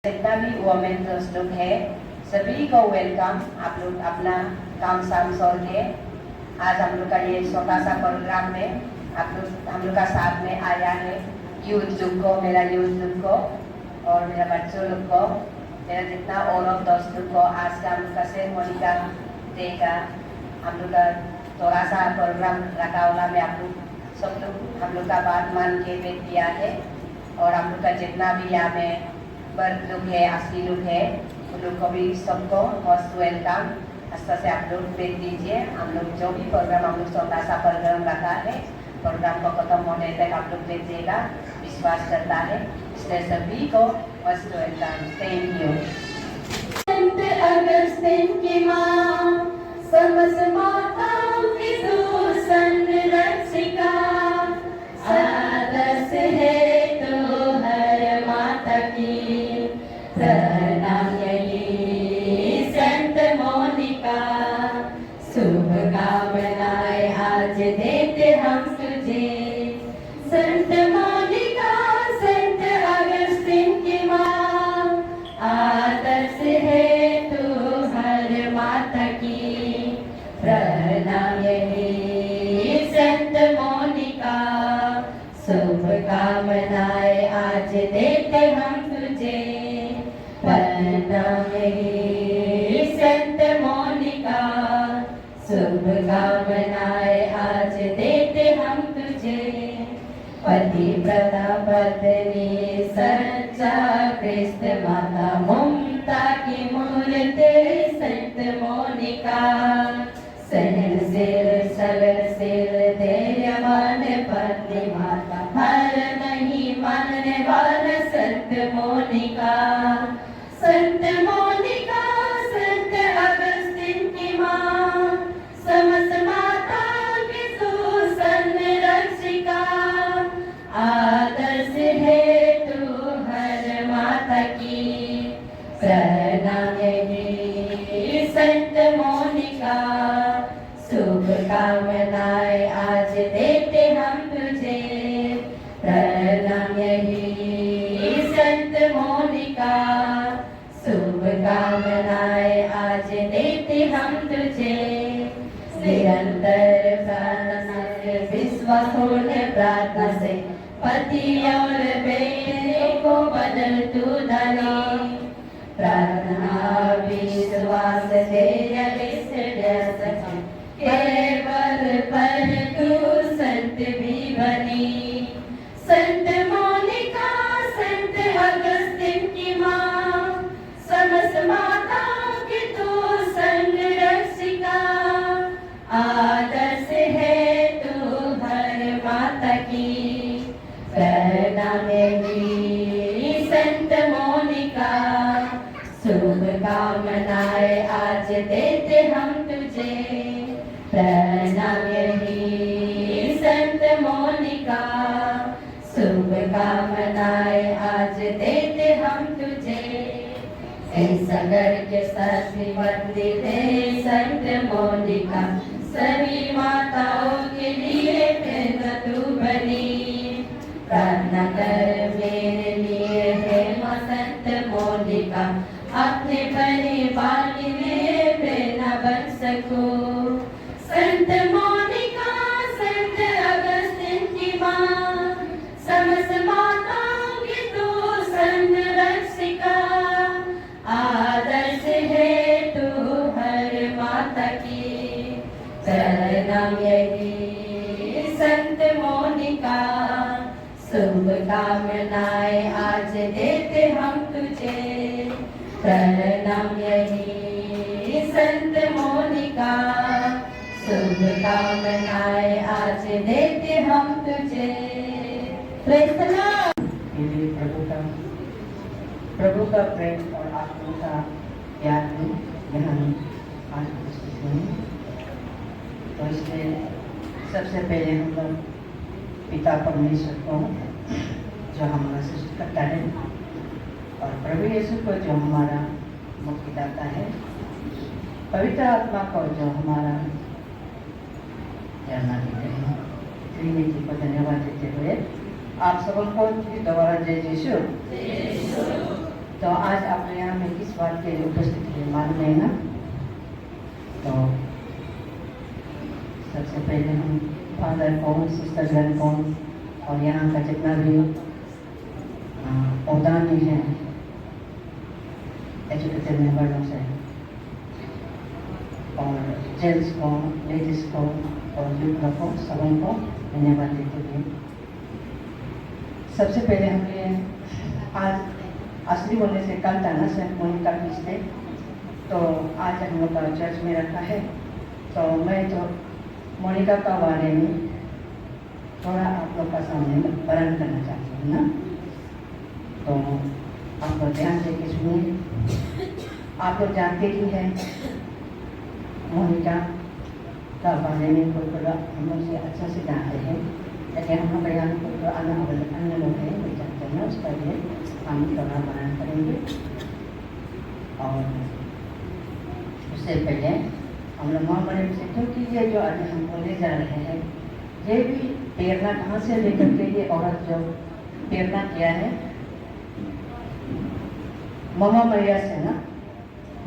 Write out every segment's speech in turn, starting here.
जितना भी वोमेन लोग है सभी को वेलकम। आप लोग अपना काम शाम छोड़ के आज हम लोग का ये छोटा सा प्रोग्राम में हम लोग का साथ में आया है। यूथ लोग को, मेरा यूथ लोग को और मेरा बच्चों लोग को, मेरा जितना और दोस्त लोग को आज का हम लोग का सेरेमनी का देगा। हम लोग का थोड़ा सा प्रोग्राम रखा वाला में आप लोग सब लोग हम लोग का बात मान के वेट किया है। और हम लोग का जितना भी यहाँ में बर्द लोग है, असली लोग है, उन लोग को भी सबको मोस्ट वेलकम। अच्छा से आप लोग वेट दीजिए। हम लोग जो भी प्रोग्राम हम लोग छोटा सा प्रोग्राम रखा है, प्रोग्राम को खत्म होने तक आप लोग देखिएगा, विश्वास करता है। इसलिए सभी को मोस्ट वेलकम। Thank you. आदर्श है तो हर माता की प्रणाम यही संत मोनिका। शुभकामनाएं आज देते हम तुझे संत मोनिका, संत अगस्तिन की माँ। आदर्श है तो हर माता की प्रणाम यही संत मोनिका। शुभकामनाएं आज देते हम तुझे प्रणाम यही संत मोनिका। शुभकामनाएं आज देते हम तुझे। पतिव्रता पत्नी सच्चा कृष्ण माता ममता की मूर्ति संत मोनिका। सहनशील सरलशील धैर्यवान पत्नी माता, हर नहीं मानने वाला संत मोनिका। संत मोनिका संत अगस्तिन की माँ, समस्त माता की सुसंरक्षिका। आदर्श है तू हर माता की प्रणाम यही संत मोनिका। शुभकामनाएं आज देते हम तुझे प्रणाम यही संत मोनिका। शुभकामनाएं आज देते हम तुझे। निरंतर प्रार्थना से, विश्वास होने प्रार्थना से, पति और बेटे को बदल तू धनी। प्रार्थना विश्वास धैर्य केवल पर तू संत भी बनी। संत मोनिका संत अगस्तिन की माँ, समस्त माताओं की तू संरक्षिका। आदर्श है तू हर माता की प्रणाम यही संत मोनिका। शुभकामनाएं आज देते हम तुझे प्रणाम यही संत मोनिका। शुभकामनाएं आज देते हम तुझे। सागर के साथी मंदिर है संत मोनिका, सभी माताओं के लिए प्रेरणा तू बनी। प्रार्थना कर मेरे लिए है माँ संत मोनिका, अपने परिवार में प्रेरणा बन सकूं। संत मोनिका संत अगस्तिन की माँ, समस्त माताओं की तू संरक्षिका। आदर्श है तू हर माता की प्रणाम यही संत मोनिका। शुभकामनाएं आज देते हम तुझे प्रणाम यही संत मोनिका। शुभकामनाएं आज देते हम तुझे। प्रभु का प्रेम और आत्मा का प्यार में यहाँ आज उपस्थित हुए। तो इसलिए सबसे पहले हम लोग पिता परमेश्वर को जो हमारा सृष्टि करता है और प्रभु यीशु को जो हमारा मुक्तिदाता है, पवित्र आत्मा को जो हमारा प्रेरणा देते हैं, त्रिनिधि को धन्यवाद देते हुए आप सबको दोबारा जय यीशु। तो आज आपने यहाँ में किस बात के लिए उपस्थित है मालूम है ना? तो सबसे पहले हम फादर को, सिस्टर जन को और यहाँ का जितना भी औदानी है एजुकेटेड मेंबरों से और जेंट्स को, लेडीज को और यूथ को, सबों को धन्यवाद देते हुए सबसे पहले हमें आज असली बोलने से कल था ना सेंट मोनिका फीस डे, तो आज हम लोग का चर्च में रखा है। तो मैं तो मोनिका का बारे में थोड़ा आप लोग का सामने वर्णन करना चाहती हूँ ना। तो आप लोग ध्यान से के सुनिए। आप लोग जानते ही हैं मोनिका का बारे में कोई हम लोग से अच्छा से जानते हैं, लेकिन हम लोग यहाँ कोई अन्य लोग हैं वो जानते हैं, उसका लिए हम थोड़ा वर्णन करेंगे। और उससे पहले हम लोग महामणि से, क्योंकि ये जो आज हम बोले जा रहे हैं ये भी प्रेरणा कहाँ से लेकर के ये औरत जो प्रेरणा किया है मामा मरिया से ना,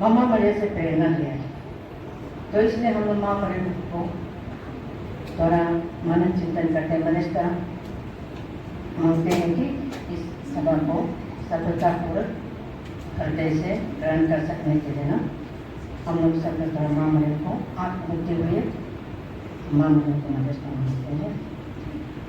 मामा मरिया से प्रेरणा लिया है। तो इसलिए हम लोग माँ मरिया को थोड़ा मनन चिंतन करते हैं, मनिष्ठा मांगते हैं कि इस सभा को सफलतापूर्वक हृदय से ग्रहण कर सकने के लिए ना हम लोग सब लोग थोड़ा माँ मरिया को आँख खोलते हुए माँ मरिया को मनिष्ठा मांगते हैं।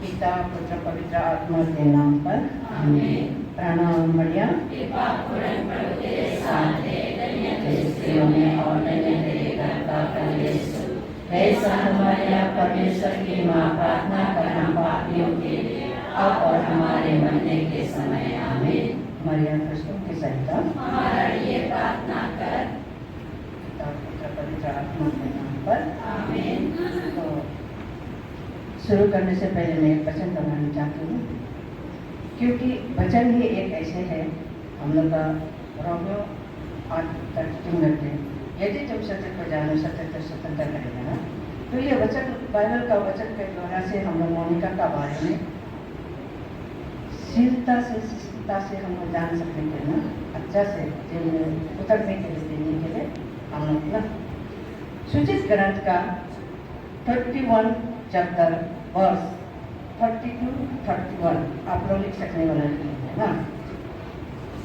पिता पुत्र पवित्र आत्मा के नाम पर आमीन। प्रणाम मरिया, कृपा पूर्ण प्रभु तेरे साथ है, धन्य तू स्त्रियों में और धन्य तेरे गर्भ का फल यीशु। हे संत मरिया, परमेश्वर की माँ, प्रार्थना कर हम पापियों के लिए अब और हमारे मरने के समय आमीन। मरिया कृष्ण की सहिता हमारा लिए प्रार्थना कर। पिता पुत्र पवित्र आत्मा के नाम पर आमीन। तो शुरू करने से पहले मैं एक वचन दोहराना चाहती हूँ, क्योंकि वचन ही एक ऐसे है हम लोग का रोमियो 8:3 करते हैं, यदि तुम सत्य को जानो सत्य तो स्वतंत्र करेगा ना। तो ये वचन बाइबल का वचन के द्वारा से हम लोग मोनिका का बारे में शीलता से शिष्टता से हम लोग जान सकते थे ना, अच्छा से उतरने के लिए देने के लिए हम लोग ना सूचित ग्रंथ का 31 चैप्टर वर्स 32-31 आप लोग लिख सकने वाला है ना।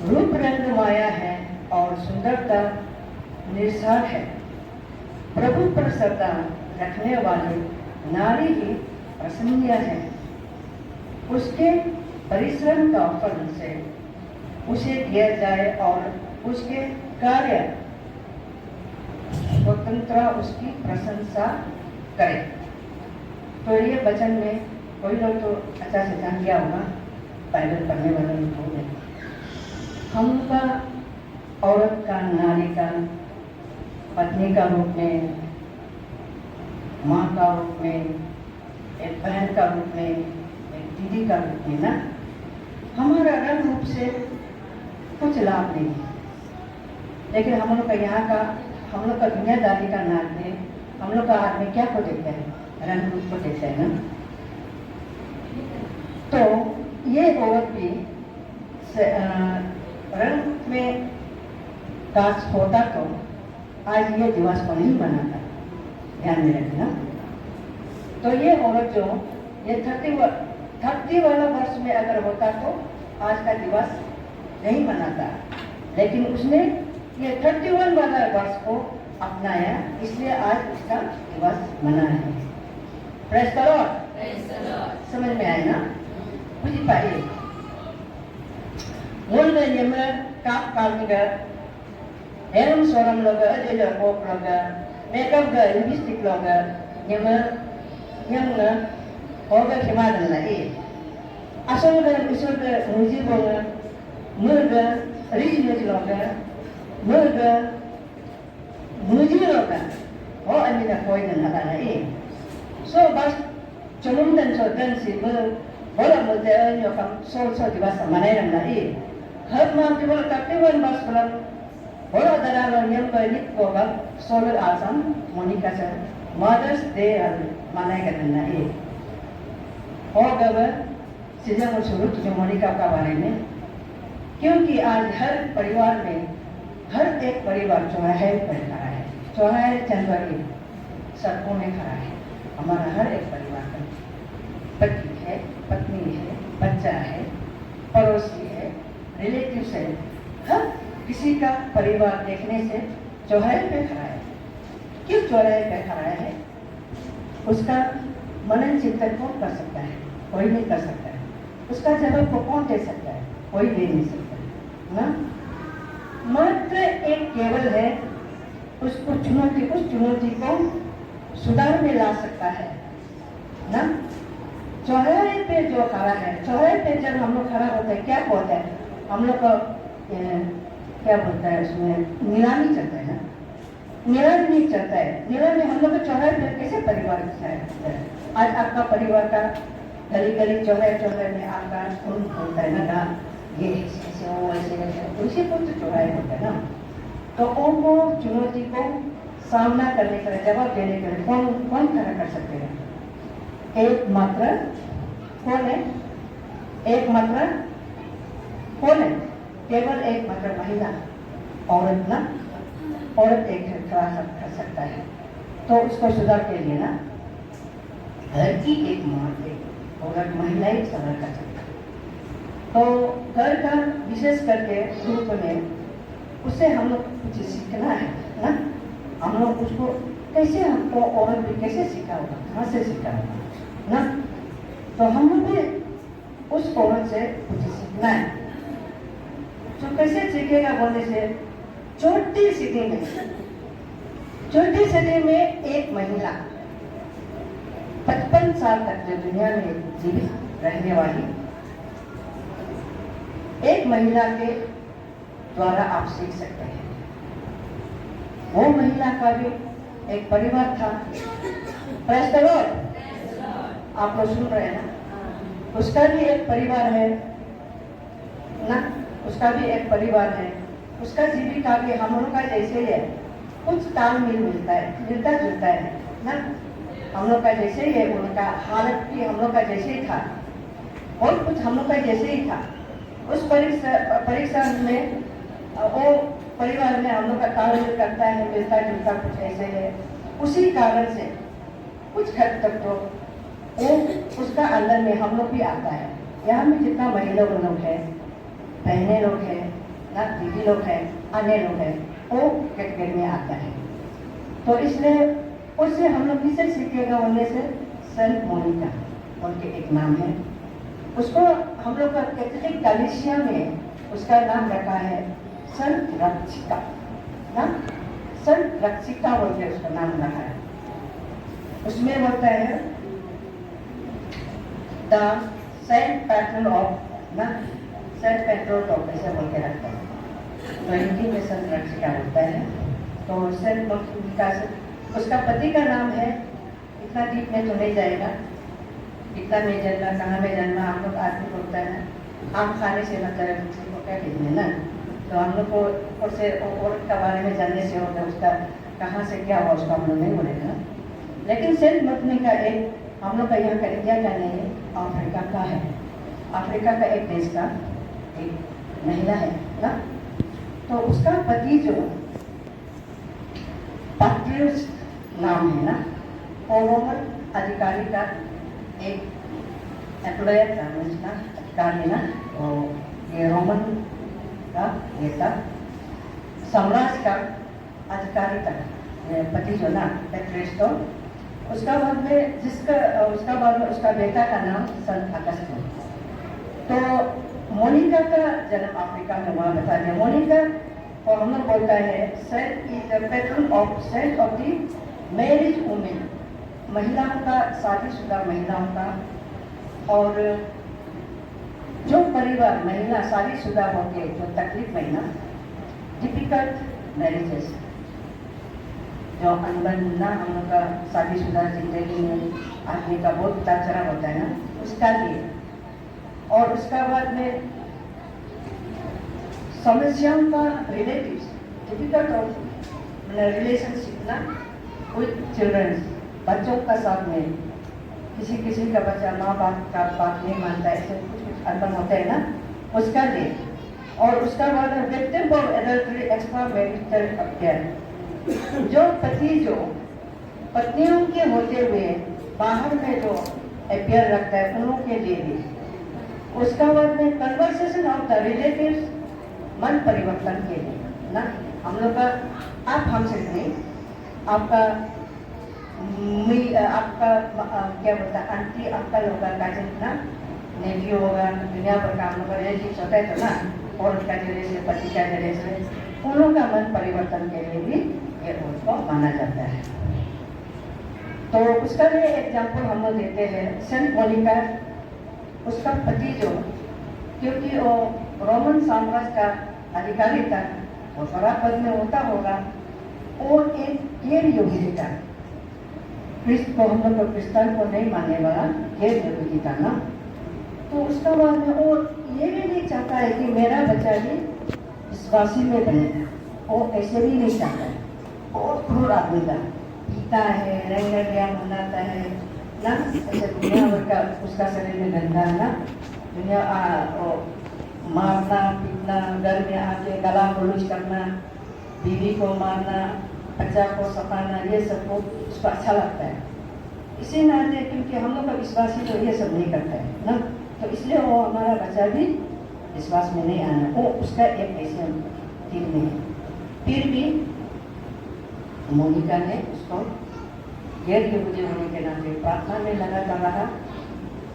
रूप रंग माया है और सुंदरता निस्सार है, प्रभु पर श्रद्धा रखने वाली नारी ही प्रसन्य है। उसके परिश्रम का फल से उसे दिया जाए और उसके कार्य स्वतंत्र उसकी प्रशंसा करे। तो ये वचन में कोई लोग तो अच्छा से जान गया होगा, बाइबल पढ़ने वाले लोग हैं। हम का औरत का, नारी का, पत्नी का रूप में, माँ का रूप में, एक बहन का रूप में, एक दीदी का रूप में ना, हमारा रंग रूप से कुछ लाभ नहीं है। लेकिन हम लोग का यहाँ का, हम लोग का दुनियादारी का नाच में हम लोग का आदमी क्या को देखते हैं, रंग रूप को देखते हैं ना। तो ये औरत भी रंग में काश होता तो आज ये दिवस को नहीं मनाता, ध्यान में रखना। तो ये औरत जो ये 30 वाला वर्ष में अगर होता तो आज का दिवस नहीं मनाता, लेकिन उसने ये 31 वाला वर्ष को अपनाया, इसलिए आज उसका दिवस मना है। Praise the Lord. समझ में आए ना? बुझी पाए? मूल में निम्न काप कालनिगर एवं सोरम लोग अजय कोप लोग मेकअप ग लिपस्टिक लोग निम्न होगा खिमादन ला ए असल ग इसोर ग मुझी बोल मुर्ग रिज मुझ लोग मुर्ग मुझी लोग हो अन्य का कोई न हला ला ए सो बस चलुम दन सो दन सी बोला मुझे अन्य का सो दिवस मनाए रंगा ए हर माह के बोला करते हुए बस बोला बोला दरार नियम पर निक को बग सोलर आसम मोनिका से मदर्स डे मनाए करते ना ए और गबर सीजन में शुरू की मोनिका का बारे में क्योंकि आज हर परिवार में हर एक परिवार चौराहे पर खड़ा है, चौराहे जनवरी सड़कों में खड़ा है। हमारा हर एक परिवार का पति है, पत्नी है, बच्चा है, पड़ोसी है, रिलेटिव्स है, हर किसी का परिवार देखने से चौराहे पे खड़ा है। क्यों चौराहे पे खड़ा है? उसका मनन चिंतन कौन कर सकता है? कोई नहीं कर सकता है। उसका जवाब को कौन दे सकता है? कोई दे नहीं सकता है ना। मात्र एक केवल है, उसको चुनौती, उस चुनौती को सुधार में ला सकता है ना। चौराहे पे जो खड़ा है, चौराहे पे जब हम लोग खड़ा होते हैं क्या होता है? हम लोग को क्या बोलता है उसमें नीलामी चलता है ना, नीलामी नहीं चलता है। नीलामी हम लोग को चौराहे पे कैसे परिवार दिखाया? आज आपका परिवार का गली गली चौराहे चौराहे में आपका कौन होता है ना, ये ऐसे वो ऐसे उसी को तो चौराहे होता है ना। तो वो चुनौती को सामना करने के लिए, जवाब देने के लिए कौन कौन खड़ा कर सकते हैं? एकमात्र कौन है? एकमात्र कौन है? केवल एकमात्र महिला, औरत ना। औरत एक खड़ा कर सकता है। तो उसको सुधार के लिए ना घर की एक माँ, एक औरत, महिला ही सुधार कर सकता है। तो घर का विशेष करके रूप में उससे हम लोग कुछ सीखना है ना। हम लोग उसको कैसे, हमको औरत भी कैसे सीखा होगा, कहाँ से सीखा होगा ना। तो हम लोग भी उस औरत से कुछ सीखना है। तो कैसे सीखेगा बोलने से, छोटी सिटी में एक महिला 55 साल तक जो दुनिया में जीवित रहने वाली एक महिला के द्वारा आप सीख सकते हैं। वो महिला का भी एक परिवार था। Praise the Lord. आप लोग सुन रहे हैं ना? उसका भी एक परिवार है ना, उसका भी एक परिवार है। उसका जीविका भी हम लोग का जैसे ही है, कुछ तालमेल मिलता है, मिलता जुलता है ना। हम लोग का जैसे ही है, उनका हालत भी हम लोग का जैसे ही था, और कुछ हम लोग का जैसे ही था। उस परीक्षा में वो परिवार में हम लोग का तालमेल करता है, मिलता जुलता कुछ ऐसे है। उसी कारण से कुछ हद तक तो वो उसका अंदर में हम लोग भी आता है। यहाँ में जितना महिला लोग हैं, बहने लोग हैं ना, दीदी लोग हैं, अन्य लोग हैं, वो कैटेगरी में आता है। तो इसलिए उससे हम लोग किसे सीखेगा बोलने से, सेंट मोनिका उनके एक नाम है। उसको हम लोग कैथोलिक कलीसिया में उसका नाम रखा है संत रक्षिका ना, संत रक्षिका बोल के उसका नाम रखा है। उसमें बोलता है द सेंट पैट्रन ऑफ ना, सेंट पैट्रन ऑफ ऐसे बोल के रखता है। तो हिंदी में संत रक्षिका होता है। तो सेंट मोनिका से उसका पति का नाम है, इतना डीप में तो नहीं जाएगा, इतना में जन्मा, कहाँ में जन्मा, हम लोग आदमी को होता है ना, आम खाने से मतलब किसी को क्या कहते हैं ना। तो हम लोग को उससे औरत के बारे में जानने से होता है, उसका कहाँ से क्या हुआ उसका हम लोग नहीं बोलेगा। लेकिन सेंट मोनिका एक हम लोग का यहाँ का इंडिया का नहीं है, अफ्रीका का है। अफ्रीका का एक देश का एक महिला है ना। तो उसका पति जो पैट्रियस नाम है ना, वो रोमन अधिकारी का एक एम्प्लॉयर था ना, अधिकारी ना। तो ये रोमन का ये था, साम्राज्य का अधिकारी था पति जो ना, पैट्रियस। तो उसका बाद में उसका बाद में उसका बेटा का नाम संत अगस्तिन। तो मोनिका का जन्म अफ्रीका में हुआ, बता दिया। मोनिका और हम लोग बोलता है saint is the patron of saint of the marriage women, महिलाओं का, शादीशुदा महिलाओं का। और जो परिवार महिला शादीशुदा होके जो तकलीफ में ना, डिफिकल्ट मैरिजेस, जो अनबन ना, हम लोग का शादीशुदा जिंदगी में आदमी का बहुत उतार चढ़ाव होता है ना, उसका लिए। और उसका बाद में समस्याओं का रिलेटिव्स, डिफिकल्ट रिलेशनशिप ना विद चिल्ड्रन, बच्चों का साथ में किसी का बच्चा माँ बाप का बात नहीं मानता है, ऐसे कुछ अनबन होता है ना, उसका लिए। और उसका बाद है victim of adultery extra marital affair, जो पति जो पत्नियों के होते हुए बाहर में जो अफेयर रखता है उन लोगों के लिए भी। उसका बाद में कन्वर्सेशन ऑफ द रिलेटिव्स, मन परिवर्तन के लिए ना हम लोग का आप हमसे नहीं, आपका क्या बोलता है आंटी अंकल होगा, काजिन ना नेफ्यू होगा, दुनिया भर का हम लोग का रिलेटिव्स होता है तो ना, और उसका जरिए से पति का जरिए से उन लोगों का मन परिवर्तन के लिए भी ये उसको माना जाता है। तो उसका लिए एग्जाम्पल हम लोग देते हैं सेंट मोनिका, उसका पति जो क्योंकि वो रोमन साम्राज्य का अधिकारी था, वो बड़ा पद में होता होगा, और एक गैर यहूदी था, क्रिस्त को हम लोग क्रिस्तान को नहीं मानने वाला गैर यहूदी था ना। तो उसका बाद में वो ये भी नहीं चाहता है कि मेरा बच्चा भी विश्वासी में बने, वो ऐसे भी नहीं चाहता है, बहुत क्रूर आदमी था, पीता है, रंगरिया मनाता है ना, ऐसे दुनिया भर का उसका शरीर में गंदा है ना, दुनिया मारना पीटना, घर में आके गला गलोच करना, बीवी को मारना, बच्चा को सताना, ये सब को उसको अच्छा लगता है। इसी नाते क्योंकि हम लोग का विश्वासी तो ये सब नहीं करता है ना, तो इसलिए वो हमारा बच्चा भी विश्वास में नहीं आना, वो उसका एक ऐसे दिल में है। फिर भी मोनिका ने उसको गैर यहूदी होने के नाते प्रार्थना में लगातार रहा,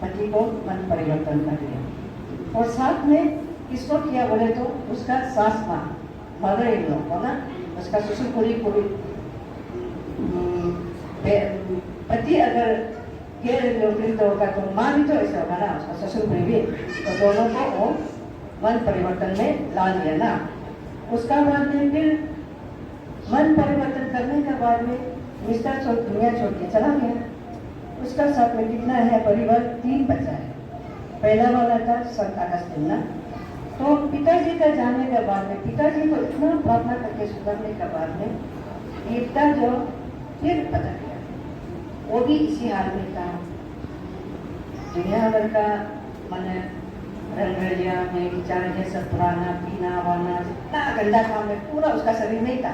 पति को मन परिवर्तन कर दिया। और साथ में किसको किया बोले तो उसका सास माँ, मदर इन लॉ को ना, उसका ससुर पूरी पति अगर गैर यहूदी तो होगा तो माँ भी तो ऐसा होगा ना, उसका ससुर भी, तो दोनों को वो मन परिवर्तन में ला दिया ना। उसका बाद में फिर मन परिवर्तन करने के बाद में मिस्टर दुनिया छोड़ के चला गया। उसका साथ में कितना है परिवार, 3 बच्चा है। पहला वाला था संत अगस्तिन ना, तो पिताजी का जाने के बाद में पिताजी को इतना प्रार्थना करके सुधरने के बाद में बेटा जो फिर पता किया वो भी इसी हाल में था, दुनिया भर का मैंने रंगरिया में विचार ये सब पुराना पीना वाना इतना गंदा काम है, पूरा उसका शरीर नहीं था।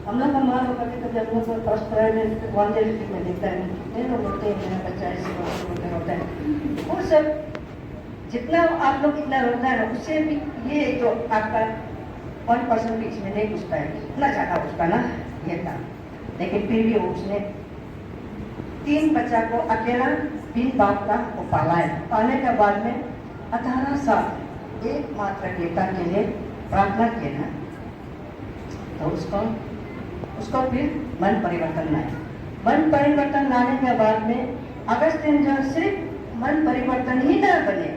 हम लोग का माँ लोग कभी कभी हम लोग को फर्स्ट प्राइवेट में देखता है, कितने लोग होते हैं, मेरा बच्चा ऐसे होता है, वो सब जितना आप लोग इतना रोता है ना, उससे भी ये तो आपका 1% भी इसमें नहीं घुसता है, इतना ज़्यादा उसका ना ये था। लेकिन फिर भी उसने 3 बच्चा को अकेला बिन बाप का वो पाला है। पाने के बाद में 18 साल एकमात्र बेटा के लिए प्रार्थना किया ना, तो उसको फिर मन परिवर्तन लाए। मन परिवर्तन लाने के बाद में अगस्तिन जो सिर्फ मन परिवर्तन ही ना बने,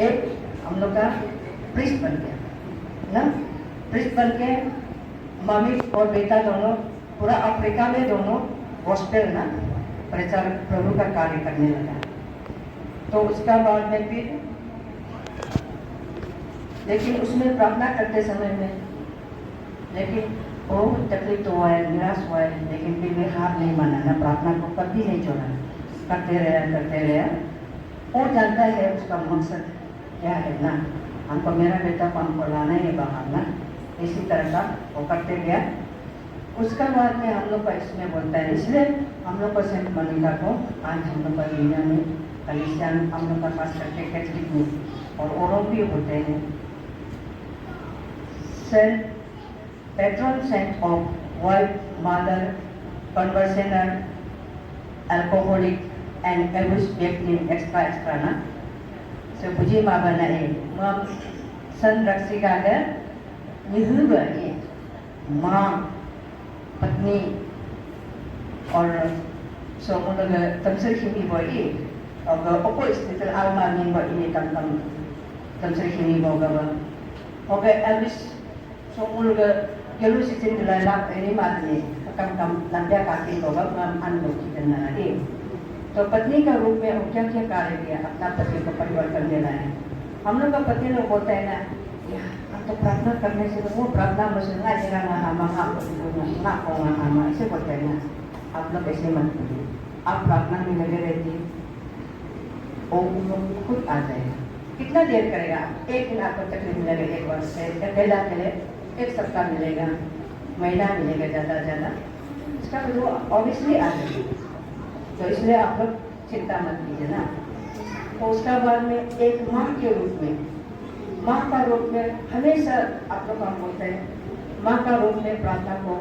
एक हम लोग का प्रिस्ट बन गया ना, प्रिस्ट बन के मम्मी और बेटा दोनों पूरा अफ्रीका में दोनों हॉस्पिटल ना प्रचार प्रभु का कार्य करने लगा। तो उसका बाद में फिर लेकिन उसमें प्रार्थना करते समय में लेकिन बहुत तकलीफ तो हुआ है, निराश हुआ है, लेकिन फिर भी हार नहीं माना ना, प्रार्थना को कभी नहीं छोड़ा, करते रहे। और जानता है उसका मकसद क्या है ना, हमको मेरा बेटा को हमको लाना है बाहर ना, इसी तरह का वो करते गया। उसका बाद में हम लोग का इसमें बोलता है, इसलिए हम लोग को सेंट मोनिका को आज हम लोग का दुनिया में कलिसियन हम लोग का खास करके कैथलिक में और औरों भी होते हैं Saint patron saint of wife, mother, conversational, alcoholic, and abuse victim, extra na. So puji maba na mam san raksika है निहुबा ये माँ पत्नी और so उनका तमसर खिमी बोई और ओको स्थिति आलमा में बोई तम तमसर खिमी बोगा बा ओके abuse so उनका kalau sistem dalam ini matnya kam nanti kaki को हम अनुभव करना है। तो पत्नी का रूप में क्या क्या कार्य किया, अपना पति को परिवर्तन देना है। हम लोग का पति लोग बोलते हैं ना, हम तो प्रार्थना करने से वो प्रार्थना में ना जगह ना हम ऐसे बोलते हैं ना, आप लोग ऐसे मत करिए, आप प्रार्थना में लगे रहते वो खुद आ जाएगा। कितना देर करेगा? एक दिन आपको तकलीफ मिलेगा, एक वर्ष से पहला पहले 1 सप्ताह मिलेगा, महीना मिलेगा ज़्यादा ज़्यादा, इसका तो वो ऑब्वियसली आ जाएगी। तो इसलिए आप लोग चिंता मत कीजिए ना। तो उसका बाद में एक माँ के रूप में, माँ का रूप में हमेशा आप लोग हम बोलते हैं, माँ का रूप में प्रार्थना को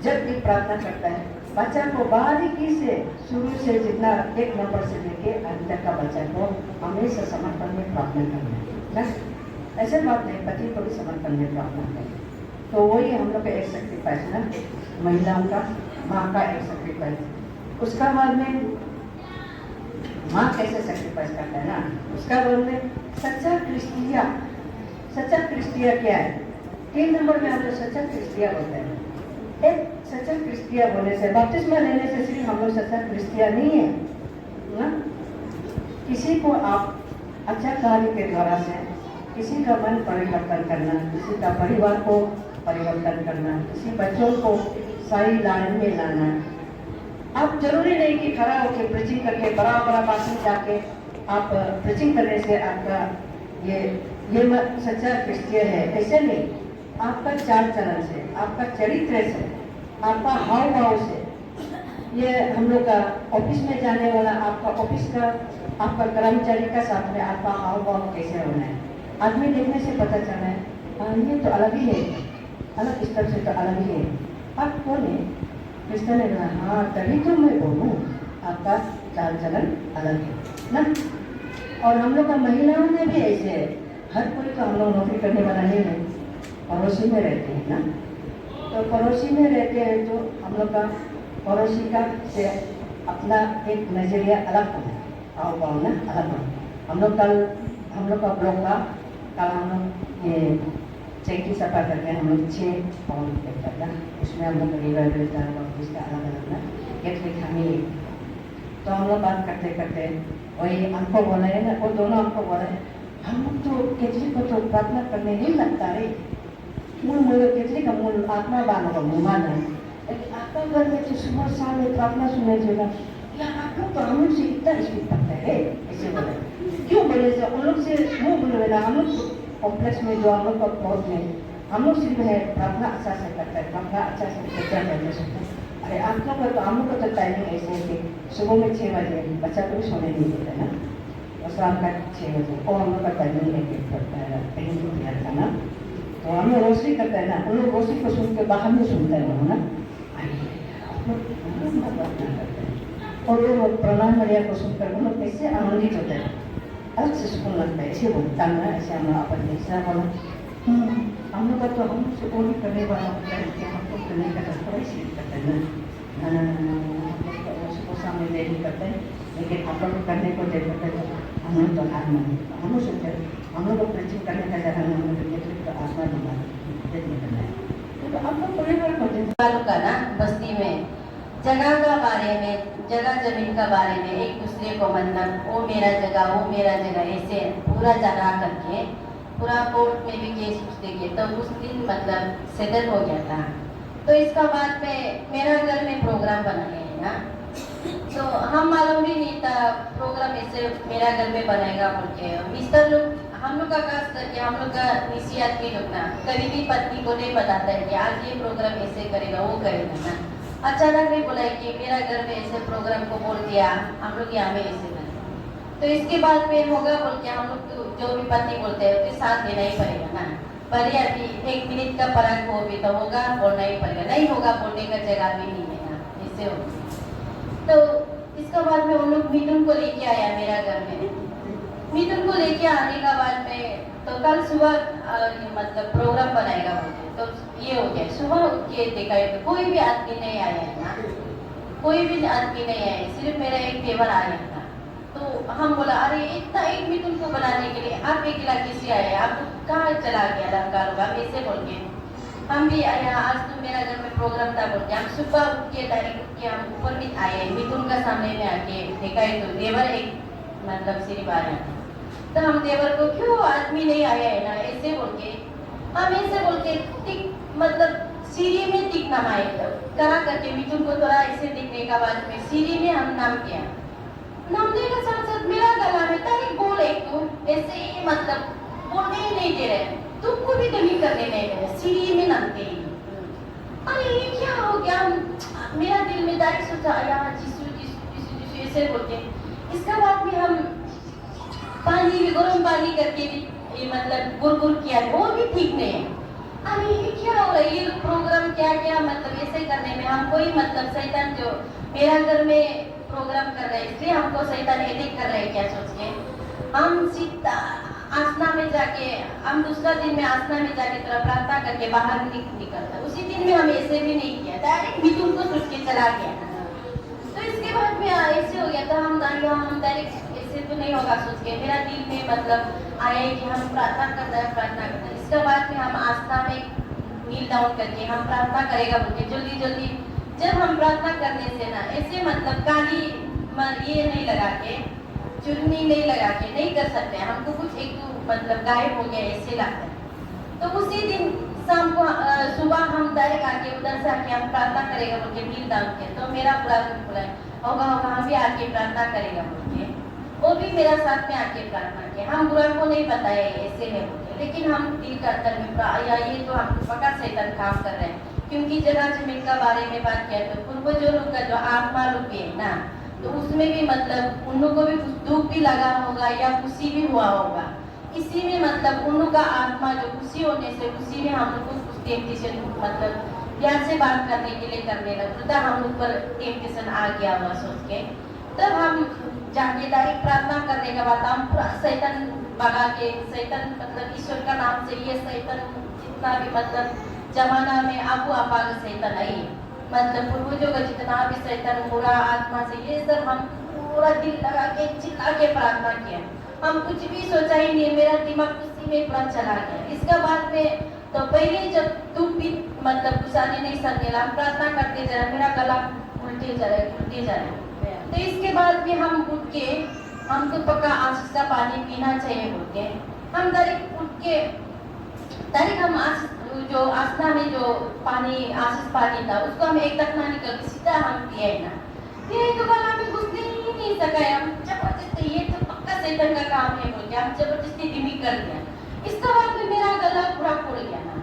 जब भी प्रार्थना करता है, बच्चा को बारीकी से शुरू से जितना 1 नंबर से लेके अंत तक का बच्चा को हमेशा समर्पण में प्रार्थना करना है। ऐसे बात नहीं, पति को भी समर्पण में प्रार्थना करें। तो वही हम लोग का एक सेक्रीफाइस ना, महिलाओं का, माँ का एक सेक्रीफाइस। उसका बाद में माँ कैसे सेक्रीफाइस करता है ना, उसका बाद में सच्चा क्रिस्टिया। सच्चा क्रिस्टिया क्या है? 3 नंबर में हम लोग सच्चा क्रिस्टिया बोलते हैं। एक सच्चा क्रिस्टिया बोलने से, बपतिस्मा लेने से सिर्फ हम लोग सच्चा क्रिस्टिया नहीं है ना। किसी को आप अच्छा कार्य के द्वारा से किसी का मन परिवर्तन करना, किसी का परिवार को परिवर्तन करना, किसी बच्चों को सही लाइन में लाना। आप जरूरी नहीं कि खड़ा होकर प्रीचिंग करके बड़ा बड़ा भाषण जाके आप प्रीचिंग करने से आपका ये सच्चा क्रिस्टियन है, ऐसे नहीं। आपका चाल चलन से, आपका चरित्र से, आपका हाव भाव से, ये हम लोग का ऑफिस में जाने वाला आपका ऑफिस का, आपका कर्मचारी का साथ में आपका हाव भाव कैसे होना है। आदमी देखने से पता चला है ये तो अलग ही है, अलग स्तर से तो अलग ही है। आप कौन है? क्रिस्टियन है। हाँ, तभी तो मैं बोलूँ आपका चाल चलन अलग है ना। और हम लोग का महिलाओं में भी ऐसे है, हर कोई तो हम लोग नौकरी करने वाला नहीं है, पड़ोसी में रहते हैं ना। तो पड़ोसी में रहते हैं तो हम लोग का पड़ोसी का से अपना एक नज़रिया अलग होता है, आओ पाओ ना अलग हो। हम लोग का ब्लॉक का कल हम लोग ये चैकी सफा करके हम लोग 6 पाउंड पे करना, उसमें हम लोग इसका अलग अलग ना कैथलिक हमें। तो हम लोग बात करते करते वही हमको बोला है ना, वो दोनों हमको बोला है, हम लोग तो कैथलिक को तो प्रार्थना करने नहीं लगता रे, मूल कैथलिक का मूल आत्मा बानो का मुँह माना है, लेकिन आपका घर में तो सुबह शाम में प्रार्थना सुनने देगा या आप लोग तो हम लोग से इतना रिस्पेक्ट करते हैं ऐसे बोले। क्यों बोले से उन लोग से मुँह बोले ना, हम लोग कॉम्प्लेक्स में जो हम लोग का प्लॉट में हम लोग सिर्फ है प्रार्थना अच्छा से करता है, प्रार्थना अच्छा से चर्चा करने सकते हैं। अरे आप लोग तो हम लोग का तो टाइमिंग ऐसे है कि सुबह में 6 बजे बच्चा को भी सोने नहीं देते ना, और शाम का 6 बजे, और हम लोग का टाइमिंग एक करता है कहीं तो दिया था ना। तो हम लोग रोशनी करते हैं ना, उन लोग रोशनी को सुन के बाहर में सुनते हैं लोग ना, प्रार्थना करते हैं। और वो प्रणाम मरिया को सुनकर हम लोग कैसे आनंदित होते हैं, अलग से सुकून लगता है। ऐसे बोलता ना, ऐसे हम लोग अपन ऐसा बोला हम लोग का तो हम सुकून भी करने वाला होता है कि हम लोग करने का थोड़ा ही करते हैं ना, उसको सामने नहीं करते हैं, लेकिन आप लोग करने को दे करते हैं तो हम लोग तो हार माने। हम लोग सोचते हम लोग को प्रीचिंग करने का जगह हम लोग तो आसमान करना है। तो आप लोग परिवार को का ना बस्ती में जगह का बारे में, जगह जमीन का बारे में एक दूसरे को मतलब वो मेरा जगह वो मेरा जगह ऐसे पूरा जगह करके पूरा कोर्ट में भी केस पूछते गए। तो उस दिन मतलब सेटल हो गया था। तो इसका बाद में मेरा घर में प्रोग्राम बनाए हैं ना, तो हम मालूम भी नहीं था प्रोग्राम ऐसे मेरा घर में बनाएगा बोल के। मिस्टर लोग हम लोग का खास करके हम लोग का निजी आदमी लोग ना कभी भी पत्नी को नहीं बताता है कि आज ये प्रोग्राम ऐसे करेगा वो करेगा ना। अचानक नहीं बोला है कि मेरा घर में ऐसे प्रोग्राम को बोल दिया हम लोग यहाँ में ऐसे करें, तो इसके बाद में होगा बोल के हम लोग तो जो भी पत्नी बोलते हैं उसके साथ देना ही पड़ेगा ना। पर अभी 1 मिनट का फर्क हो भी तो होगा, बोलना ही पड़ेगा, नहीं होगा बोलने का जगह भी नहीं है ना, इससे होगा। तो इसका बाद में उन लोग मिथुन को लेके आया मेरा घर में। मिथुन को लेके आने का बाद में तो कल सुबह मतलब प्रोग्राम बनाएगा बोलते, तो ये हो गया। सुबह उठ के देखा है तो कोई भी आदमी नहीं आया है ना, कोई भी आदमी नहीं आया, सिर्फ मेरा एक देवर आया था। तो हम बोला अरे इतना एक मिथुन को बनाने के लिए आप अकेला कैसे आए, आप कहाँ चला गया लड़का लोग, हम ऐसे बोल के हम भी आया। आज तो मेरा घर में प्रोग्राम था बोल के हम सुबह उठ के डायरेक्ट उठ के हम ऊपर भी आए, मिथुन का सामने में आके देखा है तो देवर एक मतलब सिर्फ आया था। तो हम देवर को क्यों आदमी नहीं आया है ना ऐसे बोल के हम ऐसे बोल के टिक मतलब सीढ़ी में टिक नाम आए करा करके मिथुन को थोड़ा ऐसे दिखने का बाद में सीढ़ी में हम नाम किया। नामदेव का सांसद मेरा गला में था एक बोल एक तो ऐसे ही मतलब बोलने ही नहीं दे रहे, तुमको भी कमी करने नहीं दे रहे, सीढ़ी में नामते ही। अरे ये क्या हो गया? मेरा दिल में डायरेक्ट सोचा यार जीसू जीसू जीसू जीसू ऐसे बोलते हैं। इसका बाद में हम पानी भी गर्म पानी करके भी ये मतलब गुरगुर किया, वो भी ठीक नहीं है। अरे ये क्या हो रहा है? ये प्रोग्राम क्या क्या मतलब ऐसे करने में हमको ही मतलब शैतान जो मेरा घर में प्रोग्राम कर रहे हैं इसलिए हमको शैतान अटैक कर रहे हैं क्या सोच के हम सीधा आसना में जाके हम दूसरा दिन में आसना में जाके थोड़ा प्रार्थना करके बाहर निकलता। उसी दिन में हम ऐसे भी नहीं किया, डायरेक्ट मिथुन को सोच के चला गया। तो इसके बाद में ऐसे हो गया था हम डायरेक्ट ऐसे तो नहीं होगा सोच के मेरा दिल में मतलब आए कि हम प्रार्थना करना है। इसके बाद में हम आस्था में नील डाउन करके हम प्रार्थना करेगा बोलते जल्दी जब हम प्रार्थना करने से ना ऐसे मतलब काली ये नहीं लगा के चुन्नी नहीं लगा के नहीं कर सकते, हमको कुछ एक तो मतलब गायब हो गया ऐसे लगता है। तो उसी दिन शाम को सुबह हम डायरेक्ट आके उधर से आके हम प्रार्थना करेगा बोल के नील डाउन के तो मेरा पूरा खुला होगा हम भी आके प्रार्थना करेगा बोल के वो भी मेरा साथ में आके प्रार्थना किया। हम बुरा को नहीं बताया ऐसे है बोलते, लेकिन हम दिल का अंदर में या ये तो हम पक्का शैतान काम कर रहे हैं क्योंकि जगह जमीन का बारे में बात किया तो पूर्वजों का जो आत्मा रूप है ना तो उसमें भी मतलब उन लोगों को भी कुछ दुख भी लगा होगा या खुशी भी हुआ होगा। इसी में मतलब उन लोगों का आत्मा जो खुशी होने से उसी में हम लोग को कुछ टेम्पटेशन मतलब प्यार से बात करने के लिए करने लगा, हम लोग पर टेम्पटेशन आ गया हुआ सोच के तब हम जाके डायरेक्ट प्रार्थना करने के बाद हम पूरा शैतान भगा के शैतान मतलब ईश्वर का नाम से ये शैतान जितना भी मतलब जमाना में आपको अपाग शैतान आई मतलब पूर्वजों का जितना भी शैतान बुरा आत्मा से ये सब हम पूरा दिल लगा के चिल्ला के प्रार्थना किया। हम कुछ भी सोचा ही नहीं, मेरा दिमाग उसी में पूरा चला गया। इसका बाद में तो पहले जब तुम भी मतलब गुस्साने नहीं सकने हम प्रार्थना करते जा रहे, मेरा गला उल्टे जा रहे तो इसके बाद भी हम उठ के हमको पक्का आशीष का पानी पीना चाहिए बोल के हम डायरेक्ट उठ के डायरेक्ट हम जो आस्था में जो पानी आशीष पानी था उसको हम एक तक ना निकल के सीधा हम पिए ना पिए तो गला में घुसने ही नहीं सका। हम जबरदस्ती ये तो पक्का शैतान का काम है बोल के हम जबरदस्ती दिमी कर दिया। इसका बाद में मेरा गला पूरा फूल गया ना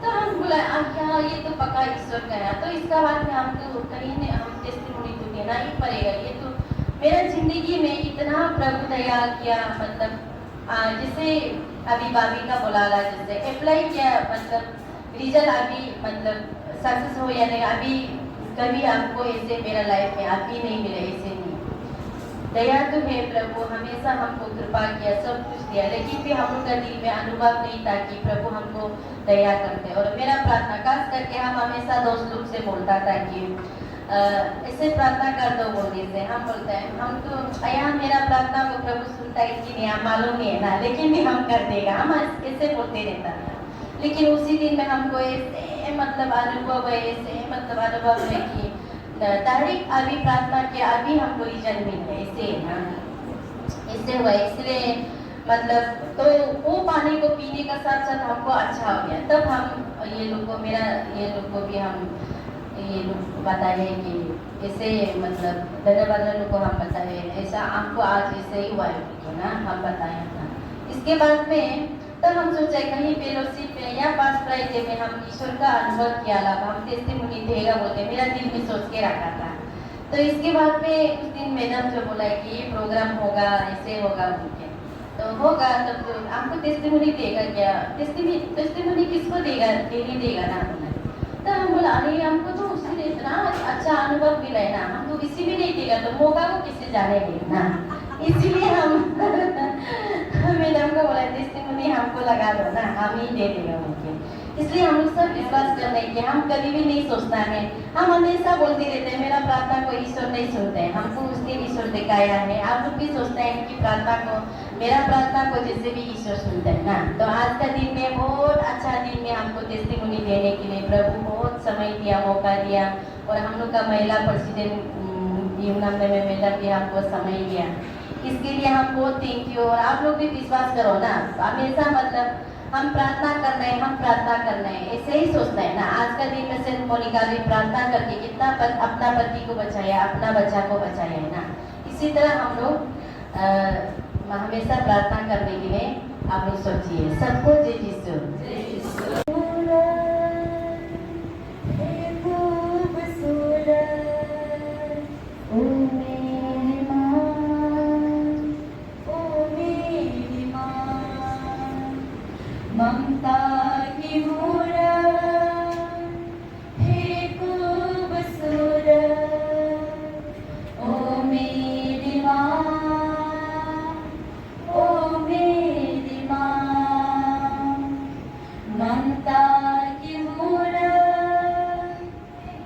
तो हम बोला क्या ये तो पक्का ईश्वर का है। तो इसका बाद में हम तो कहीं ने हम टेस्टिमोनी तो देना ही पड़ेगा। ये तो मेरा जिंदगी में इतना प्रभु दया किया मतलब जिसे अभी भाभी का बुलाला जैसे अप्लाई किया मतलब रिजल्ट अभी मतलब सक्सेस हो या नहीं अभी कभी आपको ऐसे मेरा लाइफ में अभी नहीं मिले ऐसे नहीं। दया तो है प्रभु हमेशा हमको कृपा किया सब कुछ दिया लेकिन भी हम लोग का दिल में अनुभव नहीं था कि प्रभु हमको दया करते। और मेरा प्रार्थना खास करके हम हमेशा दोस्त लोग से बोलता था कि ऐसे प्रार्थना कर दो बोलने से हम बोलते हैं हम तो यहाँ मेरा प्रार्थना को प्रभु सुनता है कि नहीं हम मालूम नहीं है ना लेकिन भी हम कर देगा हम ऐसे बोलते रहता है। लेकिन उसी दिन में हमको ऐसे मतलब अनुभव है ऐसे मतलब अनुभव है कि डायरेक्ट अभी प्रार्थना किया अभी हमको रिजल्ट मिल गया ऐसे ना ऐसे हुआ। इसलिए मतलब तो वो पानी को पीने का साथ साथ हमको अच्छा हो गया। तब हम ये लोग को मेरा ये लोग को भी हम ये लोग बताए कि ऐसे मतलब धन्यवाद लोग को हम बताए ऐसा आपको आज ऐसे ही हुआ है ना हम बताया था। इसके बाद में तब हम सोचा कहीं फेलोशिप में या पास प्राइज में हम ईश्वर का अनुभव किया लाभ हम टेस्टिमोनी देगा बोलते मेरा दिल में सोच के रखा था। तो इसके बाद में उस दिन मैडम जो बोला कि ये प्रोग्राम होगा ऐसे होगा बोलते तो होगा तब तो हमको टेस्टिमोनी देगा क्या टेस्टिमोनी किसको देगा देने देगा ना तो हम बोला अरे हमको तो उसने इतना अच्छा अनुभव मिला है ना हम तो किसी भी नहीं देगा तो मौका को किससे जानेंगे ना इसीलिए हम मैडम को बोला टेस्टिमोनी हमको लगा दो ना हम ही दे देगा उनके। इसलिए हम लोग सब विश्वास कर रहे हैं कि हम कभी भी नहीं सोचना है हम हमेशा बोलते रहते हैं मेरा प्रार्थना को ईश्वर नहीं सुनते हैं हमको उस दिन ईश्वर दिखाया है। आप लोग भी सोचते हैं कि प्रार्थना को मेरा प्रार्थना को जैसे भी ईश्वर सुनते हैं ना। तो आज का दिन में बहुत अच्छा दिन में हमको टेस्टिमोनी देने के लिए प्रभु बहुत समय दिया मौका दिया और हम लोग का महिला प्रेसिडेंट युवनंद में मैडम भी हमको समय दिया इसके लिए हम बहुत थैंक यू। और आप लोग भी विश्वास करो ना हमेशा मतलब हम प्रार्थना करना है हम प्रार्थना करना है ऐसे ही सोचना है ना। आज का दिन में सेंट मोनिका भी प्रार्थना करके कितना अपना पति को बचाया अपना बच्चा को बचाया है ना। इसी तरह हम लोग हमेशा प्रार्थना करने के लिए आप लोग सोचिए। सबको जय यीशु। ममता की मूरत हे खूबसूरत, ओ मेरी माँ, ओ मेरी माँ। ममता की मूरत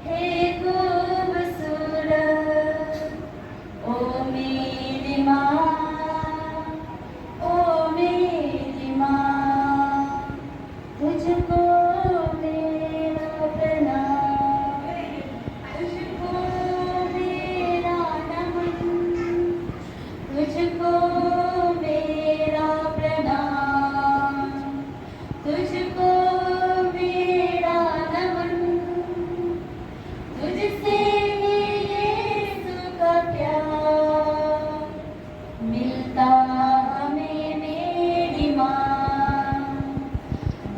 हे खूबसूरत, ओ मेरी माँ, ओ मेरी माँ। तुझको मेरा प्रणाम, तुझको मेरा नमन, तुझको मेरा प्रणाम, तुझको मेरा नमन। तुझसे ही यीशु का प्यार मिलता हमें मेरी माँ।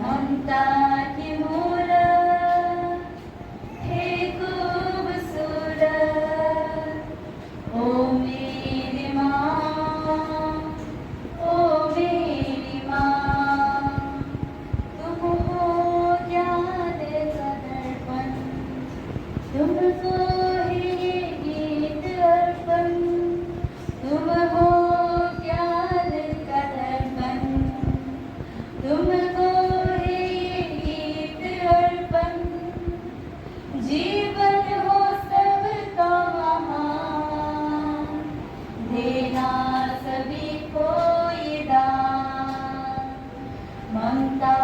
ममता की मूरत हे खूबसूरत, ओ मेरी माँ, ओ मेरी माँ। तुम हो ज्ञान का दर्पण, तुमको ही ये गीत अर्पण। तुम हो ज्ञान का दर्पण, तुमको जीवन हो सबका महान, देना सभी को ये दान। ममता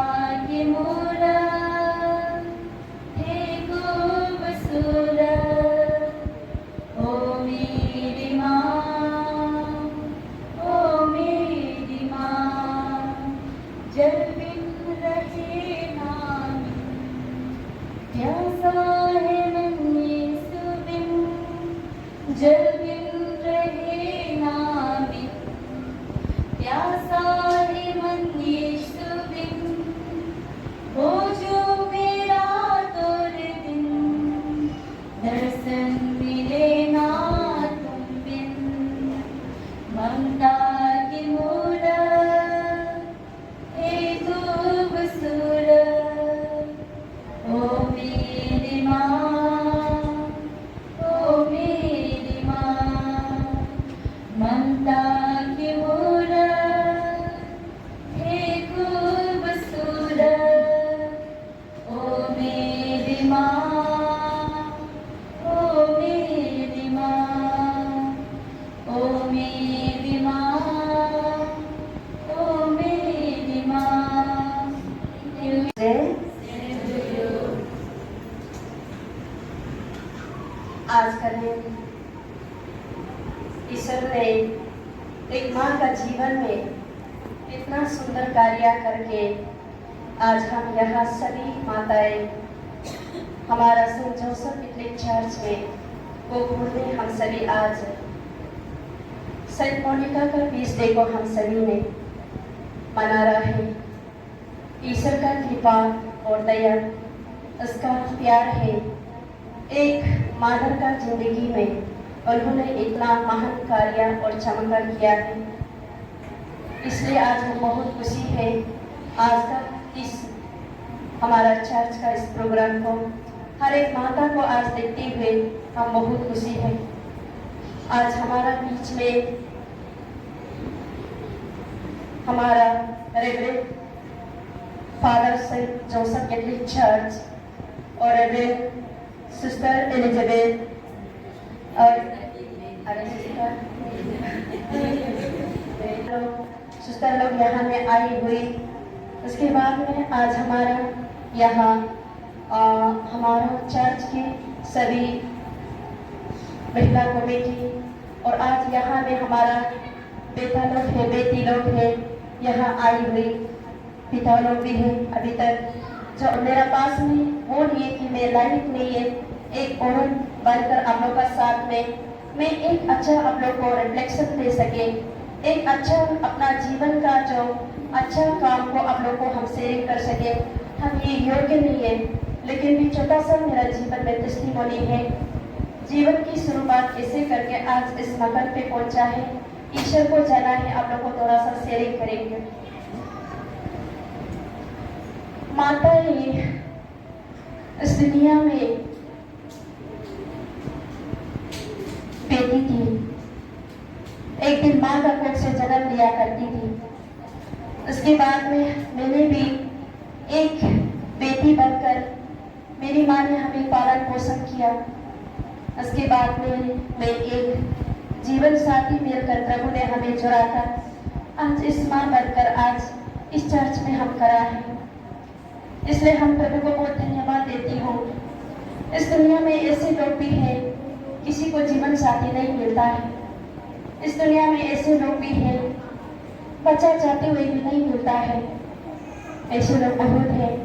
की मूरत हे खूबसूरत, ओ मेरी माँ, ओ मेरी माँ। जल बिन रहे नाम, प्यासा है मन यीशु बिन। जल बिन रहे नामी, प्यासा है मन यीशु बिन। हो जो मेरा तोरे दिन, दर्शन मिले ना तुम बिन। ममता की मूरत हे खूबसूरत, ओ मेरी माँ, ओ मेरी माँ। ममता की मूरत हे खूबसूरत, ओ मेरी माँ, ओ मेरी माँ, ओ मेरी माँ, ओ मेरी माँ। आज का दिन ईश्वर ने एक माँ का जीवन में इतना सुंदर कार्य करके आज हम यहाँ सभी माताएं हमारा सेंट जोसेफ कैथोलिक चर्च में गोकुल में हम सभी आज सेंट मोनिका का फीस्ट डे को हम सभी ने मना रहे हैं। ईश्वर का कृपा और दया, उसका प्यार है। एक मानव का जिंदगी में उन्होंने इतना महान कार्य और चमत्कार किया है, इसलिए आज हम बहुत खुशी है। आज का इस हमारा चर्च का इस प्रोग्राम को हर एक माता को आज देखते हुए हम बहुत खुशी है। आज हमारा बीच में हमारा reverend father saint Joseph Catholic church और रेवरेंड सिस्टर एलिजाबेथ और सिस्टर लोग यहाँ में आई हुई। उसके बाद में आज हमारा यहाँ हमारा चर्च की सभी महिला कमेटी और आज यहाँ में हमारा बेटा लोग है, बेटी लोग है, यहाँ आई हुई। पिता लोग भी है अभी तक जो मेरा पास में वो नहीं है कि मैं लाइफ में ये एक औरत बनकर आप लोग का साथ में मैं एक अच्छा आप लोग को रिफ्लेक्शन दे सके, एक अच्छा अपना जीवन का जो अच्छा काम को आप लोग को हम शेयर कर सके। हम ये योग्य नहीं है, लेकिन भी छोटा सा मेरा जीवन में टेस्टिमोनी है। जीवन की शुरुआत ऐसे करके आज इस मकान पे पहुंचा है। ईश्वर को जाना है, आप लोग को थोड़ा सा शेयरिंग करेंगे। माता ये इस दुनिया में बेटी थी, एक दिन माँ का कोख से जन्म लिया करती थी। उसके बाद में मैंने भी एक बेटी बनकर मेरी माँ ने हमें पालन पोषण किया। उसके बाद में मैं एक जीवन साथी मिलकर प्रभु ने हमें जोड़ा था। आज इस माँ बनकर आज इस चर्च में हम खड़ा हैं, इसलिए हम प्रभु को बहुत धन्यवाद देती हूँ। इस दुनिया में ऐसे लोग भी हैं, किसी को जीवन साथी नहीं मिलता है। इस दुनिया में ऐसे लोग भी हैं, बच्चा चाहते हुए भी नहीं मिलता है। ऐसे लोग बहुत हैं।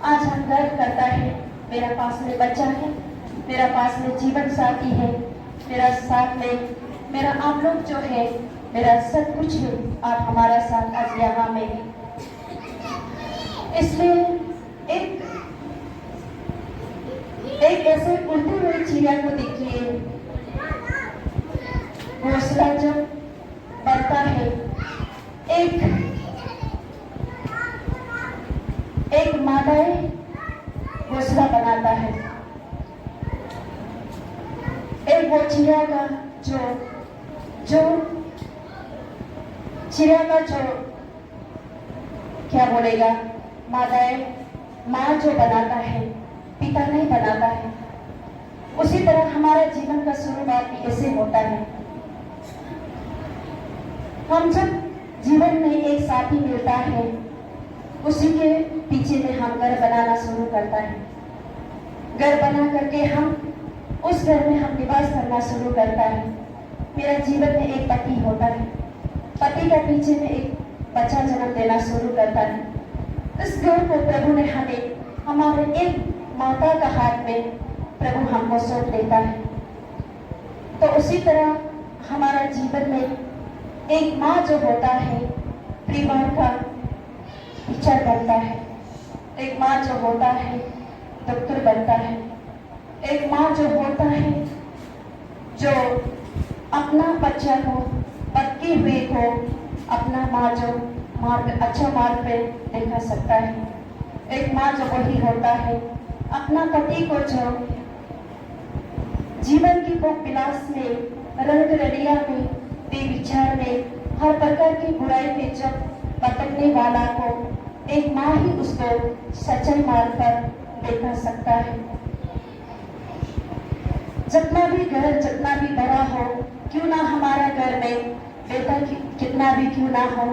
आज हम गर्व करता है, मेरा पास में बच्चा है, मेरा पास में जीवन साथी है, मेरा साथ में मेरा आप लोग जो है, मेरा सब कुछ है और हमारा साथ आज यहाँ में है। इसलिए एक ऐसे उड़ती हुई चिड़िया को देखिए, घोंसला जब बनता है, एक मादाए घोंसला बनाता है। एक वो चिड़िया का जो क्या बोलेगा, मादाए माँ जो बनाता है, पिता नहीं बनाता है। उसी तरह हमारा जीवन का शुरुआत भी ऐसे होता है। हम जब जीवन में एक साथी मिलता है, उसी के पीछे में हम घर बनाना शुरू करता है। घर बना करके हम उस घर में हम निवास करना शुरू करता है। मेरा जीवन में एक पति होता है, पति के पीछे में एक बच्चा जन्म देना शुरू करता है। इस घर को प्रभु ने हमें हमारे एक माता का हाथ में प्रभु हमको सौंप देता है। तो उसी तरह हमारा जीवन में एक माँ जो होता है, परिवार का टीचर बनता है। एक माँ जो होता है, डॉक्टर बनता है। एक माँ जो होता है, जो अपना बच्चा को, बच्चे हुए को अपना माँ जो अच्छा मार्ग पे देखा सकता है। एक माँ जो वही होता है, अपना पति को जो जीवन की भोग विलास में, रंग रलिया में, बेविचार में, हर प्रकार की बुराई में जब भटकने वाला को एक माँ ही उसको सच्चाई मार्ग पर देखा सकता है। जितना भी घर जितना भी बड़ा हो, क्यों ना हमारा घर में बेटा कितना भी क्यों ना हो,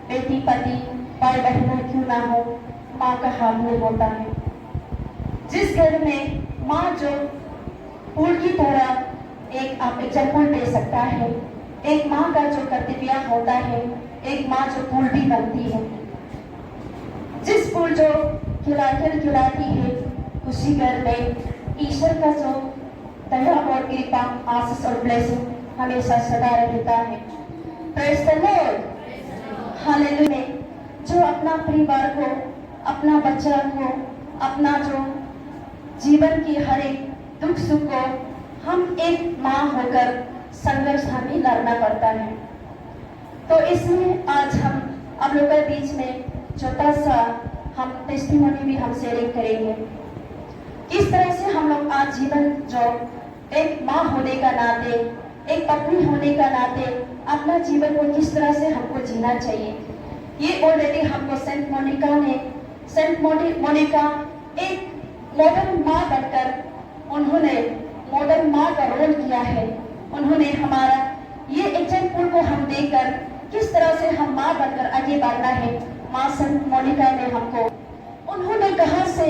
बेटी पति भाई बहना क्यों ना हो, माँ का हाथ में होता है। जिस घर में माँ जो फूल की तरह एक आप एग्जाम्पल दे सकता है, एक माँ का जो कर्तव्य होता है, एक माँ जो फूल भी बनती है। जिस फूल जो खिलाती है, उसी घर में ईश्वर का जो दया और कृपा, आशीष और ब्लेसिंग हमेशा सदा रहता है। Praise the Lord, hallelujah. जो अपना परिवार को, अपना बच्चा को, अपना जो जीवन की हर एक दुख सुख को हम एक माँ होकर संघर्ष हमें लड़ना पड़ता है। तो इसमें आज हम आप लोगों के बीच में छोटा सा हम टेस्टिमोनी भी हम शेयरिंग करेंगे। किस तरह से हम लोग आज जीवन जो एक माँ होने का नाते, एक पत्नी होने का नाते अपना जीवन को किस तरह से हमको जीना चाहिए, ये ऑलरेडी हमको सेंट मोनिका एक मॉडर्न माँ बनकर उन्होंने मॉडर्न माँ का रोल किया है। उन्होंने हमारा ये एग्जाम्पल को हम देखकर किस तरह से हम माँ बनकर आगे बढ़ना है। माँ सेंट मोनिका ने हमको, उन्होंने कहा से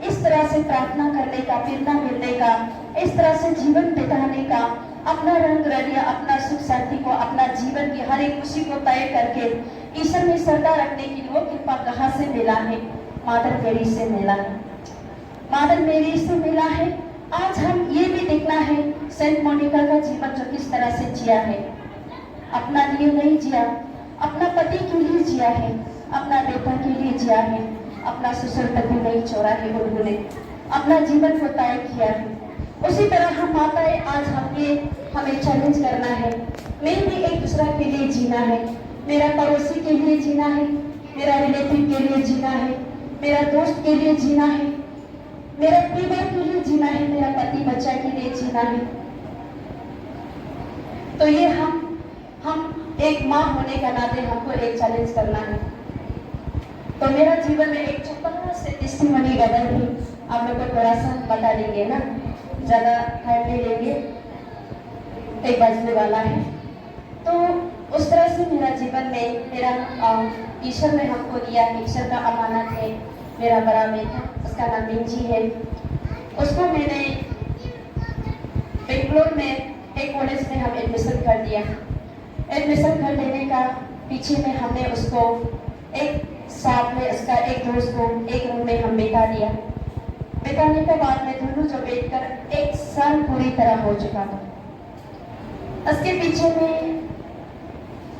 इस तरह से प्रार्थना करने का, प्रेरणा मिलने का, इस तरह से जीवन बिताने का, अपना रंग रलिया, अपना सुख शांति को, अपना जीवन की हर एक खुशी को तय करके ईश्वर में श्रद्धा रखने की वो कृपा कहाँ से मिला है? मदर मेरी से मिला है। मदर मेरी से मिला है। आज हम ये भी देखना है सेंट मोनिका का जीवन जो किस तरह से जिया है। अपना लिए नहीं जिया, अपना पति के लिए जिया है, अपना बेटा के लिए जिया है, अपना ससुर पति नहीं छोड़ा है उन्होंने, अपना जीवन को तय किया है। उसी तरह हम माताएं आज हमें चैलेंज करना है, मैं भी एक दूसरा के लिए जीना है, मेरा पड़ोसी के लिए जीना है, मेरा रिलेटिव के लिए जीना है, मेरा दोस्त के लिए जीना है, मेरा परिवार के लिए जीना है, मेरा पति बच्चा के लिए जीना है। तो ये हम एक माँ होने का नाते हमको एक चैलेंज करना है। तो मेरा जीवन में एक छोटा से टेस्टिमनी गदर भी आप लोग को थोड़ा सा बता देंगे ना, ज़्यादा टाइम नहीं लेंगे, 1 बजने वाला है। तो उस तरह से मेरा जीवन में मेरा ईश्वर ने हमको दिया, ईश्वर का अमानत है। मेरा बड़ा बेटा, उसका नाम मिंजी है, उसको मैंने बेंगलोर में एक कॉलेज में हम एडमिशन कर दिया। एडमिशन कर देने का पीछे में हमने उसको एक साथ में उसका एक दोस्त को एक रूम में हम बिठा दिया। बिताने के बाद में दोनों जो बैठकर 1 साल पूरी तरह हो चुका था। उसके पीछे में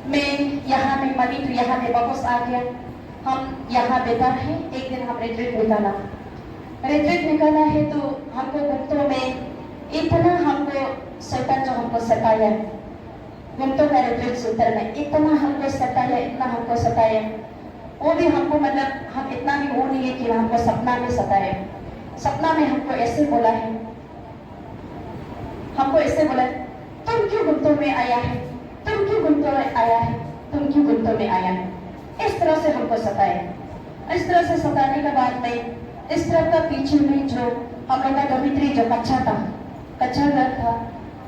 मैं यहाँ में मनी तो यहाँ में वापस आ गया। हम यहाँ बेटा है, एक दिन हम रिट्रीट निकाला है तो हमको घुमतों में इतना हमको शैतान जो हमको सताया, घुमतों का रिट्रीट सूत्र में इतना हमको सताया, इतना हमको सताया। वो भी हमको मतलब हम इतना भी वो नहीं है कि हमको सपना में सताया। सपना में हमको ऐसे बोला है, तुम क्यों घुमतों में आया है, तुम क्यों घुमतों में आया है, तुम क्यों घुमतों में आया है। इस तरह से हमको सताया। इस तरह से सताने के बाद में इस तरह का पीछे में जो हम लोग का डॉमिट्री जो कच्चा घर था,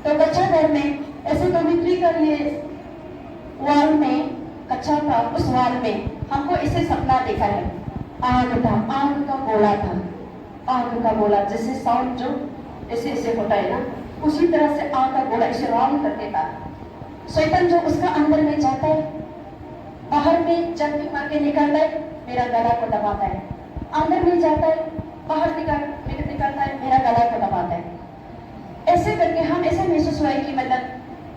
तो कच्चा घर में ऐसे डॉमिट्री का ये वॉल में कच्चा था, उस वॉल में हमको इसे सपना देखा है। आग का गोला जैसे साउंड जो ऐसे ऐसे होता है ना, उसी तरह से आग का गोला ऐसे राउंड करके था। शैतान जो उसका अंदर में जाता है, बाहर में जब भी मार के निकलता है मेरा गला को दबाता है, अंदर में जाता है, बाहर निकलता है मेरा गला को दबाता है। ऐसे करके हम ऐसे महसूस हुआ कि मतलब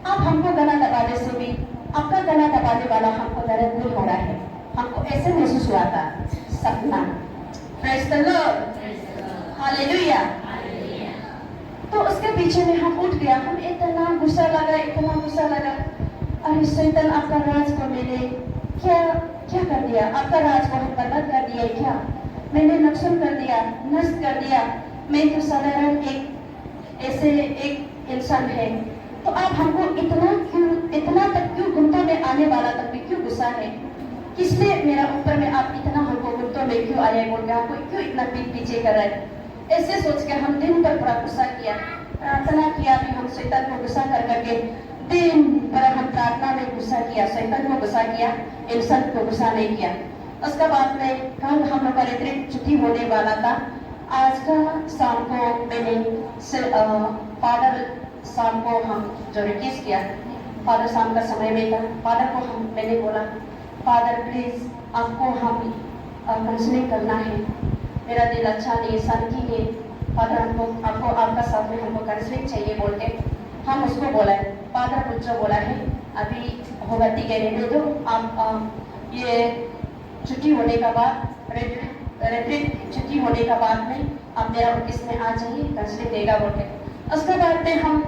आप हमको गला दबाने से भी आपका गला दबाने वाला हमको दर्द नहीं हो रहा है, हमको ऐसे महसूस हुआ था सपना। Praise the Lord, hallelujah. तो उसके पीछे में हम उठ गया, हम इतना गुस्सा लगा, अरे शैतान आपका राज को मैंने क्या कर दिया, आपका राज को हम बर्बाद कर दिया क्या, मैंने नुकसान कर दिया, नष्ट कर दिया। मैं तो साधारण एक इंसान है, तो आप हमको इतना तक क्यों गुंतों में आने वाला तक भी क्यों गुस्सा है, किसने मेरा ऊपर में आप इतना हमको गुंतों में क्यों आया बोल के आपको क्यों इतना पीछे कर रहे हैं। ऐसे सोच के हम दिन भर बड़ा गुस्सा किया, प्रार्थना किया भी, हम शैतान को गुस्सा कर करके दिन भर हम प्रार्थना में गुस्सा किया, शैतान को गुस्सा किया, इंसान को गुस्सा नहीं किया। उसके बाद में कल हम लोग का रिट्रीट छुट्टी होने वाला था। आज का शाम को मैंने फादर शाम को हम जो रिक्वेस्ट किया, फादर शाम का समय में था, फादर को मैंने बोला फादर प्लीज आपको हम काउंसलिंग करना है, मेरा दिल अच्छा नहीं, शांति है, फादर आपको आपका साथ में हमको काउंसलिंग चाहिए बोल के हम उसको बोला है। फादर मुझे बोला है अभी होगती के रहने दो, आप ये छुट्टी होने का बाद रिट्रीट छुट्टी होने का बाद में आप मेरा ऑफिस में आ जाइए, काउंसलिंग देगा बोल के। उसके बाद में हम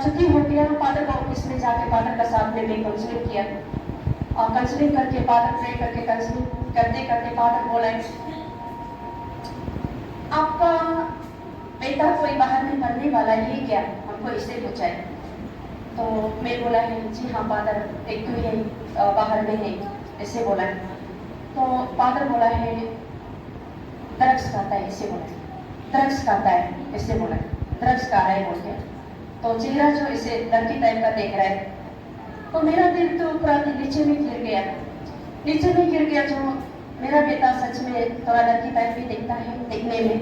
छुट्टी हो गया, फादर का ऑफिस में जाके फादर का साथ में भी काउंसलिंग किया और काउंसलिंग करके फादर प्रे करके काउंसलिंग करते फादर बोला आपका बेटा कोई बाहर में पढ़ने वाला है क्या, हमको इससे पूछा है। तो मैं बोला है जी हाँ फादर, एक तो है बाहर में है, ऐसे बोला है। तो फादर बोला है ड्रग्स खाता है, ऐसे बोला है, ड्रग्स खाता है, ऐसे बोला है, ड्रग्स खा रहा है बोल के। तो चेहरा जो इसे लड़की टाइप का देख रहा है, तो मेरा दिल तो पूरा नीचे में गिर गया, जो मेरा बेटा सच में थोड़ा लड़की टाइप भी दिखता है दिखने में,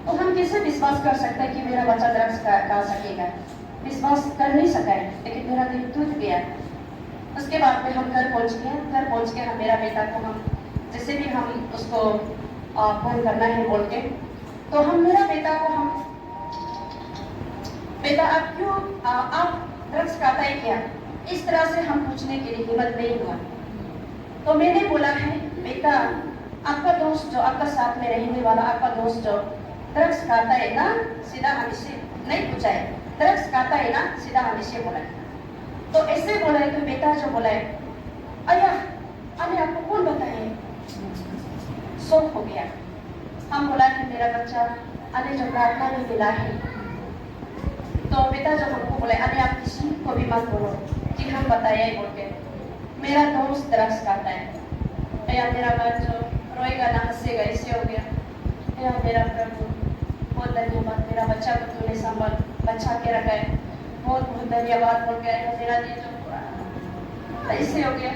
तो हम कैसे विश्वास कर सकते हैं कि मेरा बच्चा ड्रग्स खा सकेगा, विश्वास कर नहीं सका है, लेकिन मेरा दिल टूट गया। उसके बाद में हम घर पहुंच के हम मेरा बेटा को हम जैसे भी हम उसको फोन करना है बोल के, तो हम मेरा बेटा को हम बेटा आप क्यों आप ड्रग्स खाता है क्या? इस तरह से हम पूछने के लिए हिम्मत नहीं हुआ। तो मैंने बोला है बेटा आपका दोस्त जो आपका साथ में रहने वाला आपका दोस्त जो ड्रग्स खाता है ना, सीधा हमसे नहीं पूछा है, ड्रग्स खाता है ना, सीधा हमसे बोला है। तो ऐसे बोला है तो बेटा जो बोला है अया अरे आपको कौन बताए? शौक हो गया। हम बोला कि मेरा बच्चा अरे जो प्रार्थना में मिला है। तो बेटा जो हमको बोला अरे आप किसी को भी मत बोलो कि हम बताए बोल के, मेरा दोस्त ड्रग्स खाता है। या मेरा मन जो रोएगा ना हंसेगा, ऐसे हो गया। या मेरा प्रभु बहुत धन्यवाद, मेरा बच्चा को तूने संभाल बचा के रखा है, बहुत बहुत धन्यवाद बोल के मेरा दिल जो ऐसे हो गया।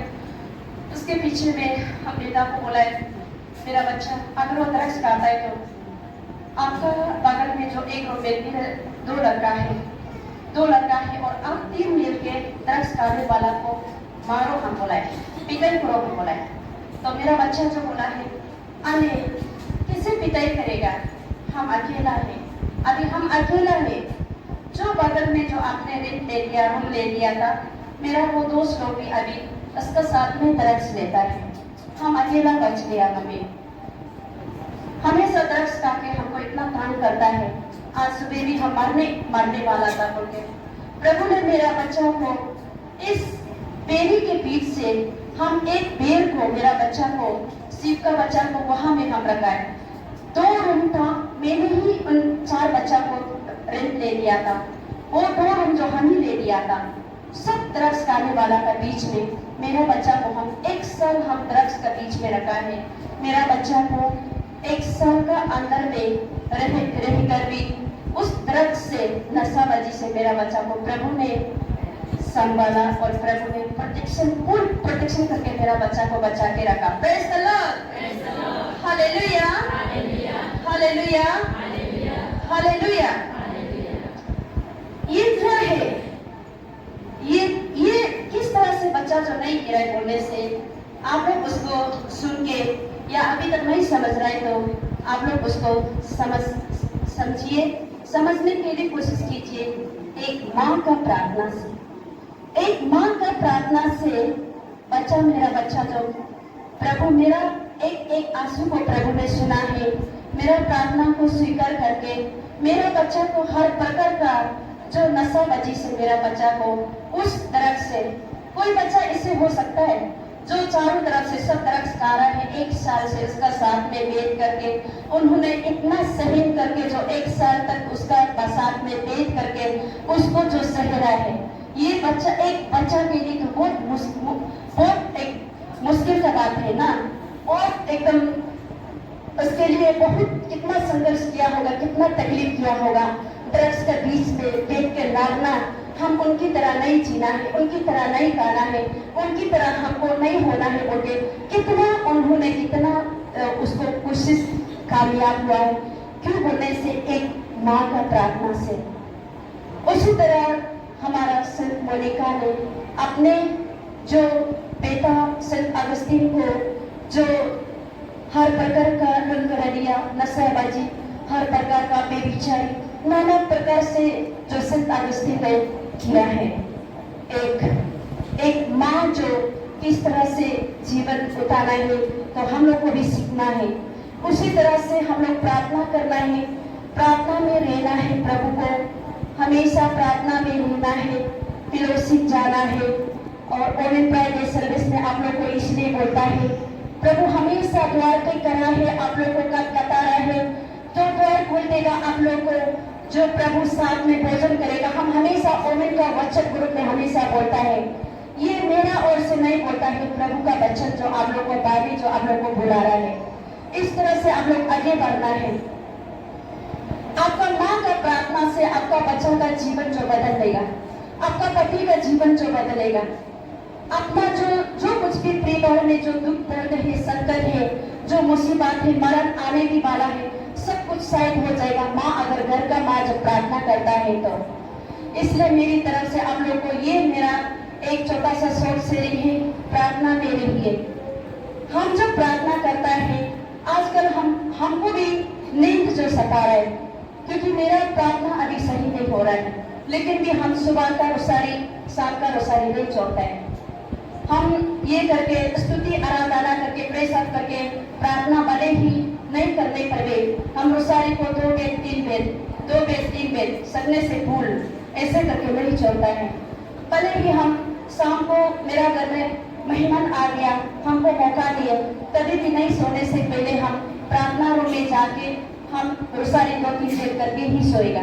उसके पीछे में हम बेटा को बोला है मेरा बच्चा अगर वो ड्रग्स खाता है तो आपका बगल में जो एक व्यक्ति है, दो लड़का है और आप 3 मिल के ड्रग्स खाने वाला को मारो हम बोला है, पिटाई करो हम बोला है। तो मेरा बच्चा जो बोला है अरे किसे पिटाई करेगा, हम अकेला है, अभी हम अकेला है। जो बगल में जो आपने रेंट ले लिया, रूम ले लिया था, मेरा वो दोस्त लोग भी अभी उसका साथ में ड्रग्स लेता है, हम अकेला बच गया। हमेशा ड्रग्स खा के हमको इतना तंग करता है। आज सुबह भी हम मरने वाला था बोल के प्रभु ने मेरा बच्चा को इस बेरी के बीच से हम एक बेर को मेरा बच्चा को शिव का बच्चा को वहां में हम रखा है। 2 रूम था, मैंने ही उन 4 बच्चा को रेंट ले लिया था, वो 2 रूम जो हम ही ले लिया था। सब ड्रग्स खाने वाला का बीच में मेरे बच्चा को हम 1 साल हम ड्रग्स का बीच में रखा है। मेरा बच्चा को 1 साल का अंदर में रह कर भी उस ड्रग्स से नशाबाजी से मेरा बच्चा को प्रभु ने संभाला और प्रभु ने फुल प्रोटेक्शन करके मेरा बच्चा को बचा के रखा। Praise the Lord, hallelujah, hallelujah, hallelujah. ये क्या है? ये किस तरह से बच्चा जो नहीं गिरा है बोलने से आप लोग उसको सुन के या अभी तक नहीं समझ रहे तो आप लोग उसको समझिए, समझने के लिए कोशिश कीजिए। एक माँ का प्रार्थना से, एक माँ का प्रार्थना से बच्चा, मेरा बच्चा जो प्रभु मेरा एक आंसू को प्रभु ने सुना है, मेरा प्रार्थना को स्वीकार करके मेरा बच्चा को हर प्रकार का जो नशाबाजी से मेरा बच्चा को उस तरफ से, कोई बच्चा ऐसे हो सकता है जो चारों तरफ से सब ड्रग्स खा रहा है, 1 साल से उसका साथ में बैठ करके उन्होंने इतना सहन करके जो 1 साल तक उसका साथ में बैठ करके उसको जो सह रहा है, ये बच्चा एक बच्चा के लिए तो बहुत एक मुश्किल का बात है ना। और एकदम उसके लिए बहुत कितना संघर्ष किया होगा, कितना तकलीफ किया होगा। ड्रग्स के बीच में बैठ के लड़ना, हम उनकी तरह नहीं जीना है, उनकी तरह नहीं गाना है, उनकी तरह हमको नहीं होना है बोल के कितना उन्होंने कितना उसको कोशिश कामयाब हुआ है। क्यों बोलने से? एक माँ का प्रार्थना से। उसी तरह हमारा संत मोनिका ने अपने जो बेटा संत अगस्तीन को जो हर प्रकार का लुलगड़िया, नशाबाजी, हर प्रकार का बेविचारी, नाना प्रकार से जो संत अगस्तीन ने किया है। एक माँ जो किस तरह से जीवन उतारना है तो हम लोग को भी सीखना है। उसी तरह से हम लोग प्रार्थना करना है, प्रार्थना में रहना है, प्रभु को हमेशा प्रार्थना में रहना है, फेलोशिप जाना है। और ओमेन प्राय डे सर्विस में आप लोग को इसलिए बोलता है प्रभु हमेशा द्वार पे करना है, आप लोग को कब बता रहा है तो द्वार खोल देगा आप लोग को, जो प्रभु साथ में भोजन करेगा। हम हमेशा ओमेन का वचन ग्रुप में हमेशा बोलता है, ये मेरा ओर से नहीं बोलता है, प्रभु का वचन जो आप लोग को बारी जो आप लोग को बुला रहा है। इस तरह से आप लोग आगे बढ़ना है। आपका माँ का प्रार्थना से आपका बच्चा का जीवन जो बदल देगा, आपका पति का जीवन जो बदलेगा, अपना जो कुछ भी परिवार में जो दुख दर्द है, संकट है, जो मुसीबत है, मरण आने की वाला है, सब कुछ शायद हो जाएगा। माँ अगर घर का माँ जब प्रार्थना करता है तो इसलिए मेरी तरफ से आप लोग को ये मेरा एक छोटा सा शॉर्ट शेयरिंग है, प्रार्थना में रहिए। हम जब प्रार्थना करता है, आजकल हमको भी नींद जो सता रहा है, क्योंकि मेरा प्रार्थना अभी सही नहीं हो रहा है, लेकिन भी हम सुबह का रोसारी, शाम का रोसारी नहीं छोड़ते हैं। हम ये करके स्तुति आराधना करके प्रेस अप करके प्रार्थना भले ही नहीं करने पर भी हम रोसारी को 2 बेर 3 बेर 2 बेर 3 बेर सगने से फूल ऐसे करके नहीं छोड़ता है। भले ही हम शाम को मेरा घर में मेहमान आ गया, हमको मौका दिए, कभी भी नहीं सोने से पहले हम प्रार्थना रूम में जाके हम रोसारी 2-3 बेर करके ही सोएगा।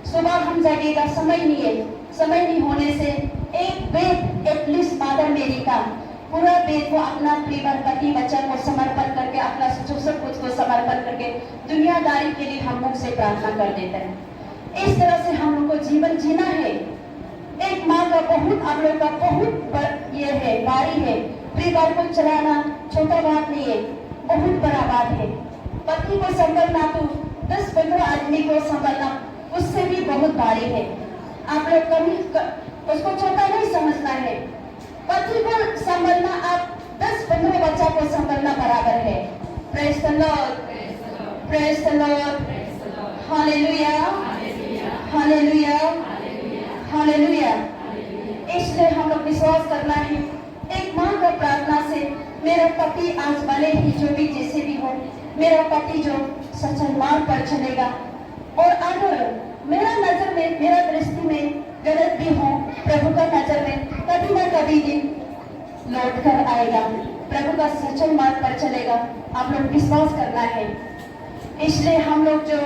सुबह हम जागेगा, समय नहीं होने से एक वेद एटलीस्ट मादर मेरी का पूरा वेद को अपना परिवार पति बच्चा को समर्पण करके अपना सब कुछ को समर्पण करके दुनियादारी के लिए हम लोग से प्रार्थना कर देते हैं। इस तरह से हम लोग को जीवन जीना है। एक माँ का बहुत आप लोग का बहुत ये है बारी है। परिवार को चलाना छोटा बात नहीं है, बहुत बड़ा बात है। पति को संभालना तो 10-15 आदमी को संभालना उससे भी बहुत भारी है। आप लोग कभी उसको छोटा नहीं समझना है। पति को संभालना आप 10-15 बच्चा को संभालना बराबर है। Praise the Lord, praise the Lord, hallelujah, hallelujah, hallelujah. इसलिए हम लोग विश्वास करना है एक माँ का प्रार्थना से मेरा पति आज भले ही जो भी जैसे भी हो, मेरा पति जो सच्चाई मार्ग पर चलेगा, और अगर मेरा नजर में मेरा दृष्टि में गलत भी हो, प्रभु का नजर में कभी ना कभी दिन लौट कर आएगा, प्रभु का सच्चाई मार्ग पर चलेगा। आप लोग विश्वास करना है। इसलिए हम लोग जो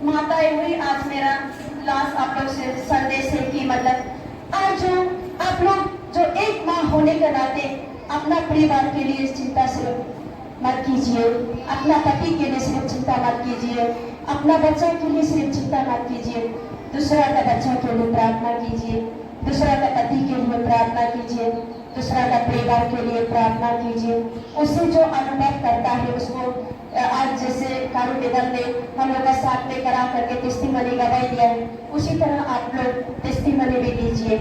माताएं हुई, आज मेरा लास्ट आप लोग से संदेश है कि मतलब आज जो आप लोग जो एक माँ होने के नाते अपना परिवार के लिए चिंता सिर्फ मत कीजिए, अपना पति के लिए सिर्फ चिंता मत कीजिए, अपना बच्चा के लिए सिर्फ चिंता मत कीजिए, दूसरा का बच्चा के लिए प्रार्थना कीजिए, दूसरा का पति के लिए प्रार्थना कीजिए, दूसरा का परिवार के लिए प्रार्थना कीजिए। उससे जो अनुभव करता है उसको आज जैसे कारू बेदल ने हम लोग का साथ में करा करके टेस्टिमनी गवाही दिया है, उसी तरह आप लोग टेस्टिमनी भी दीजिए।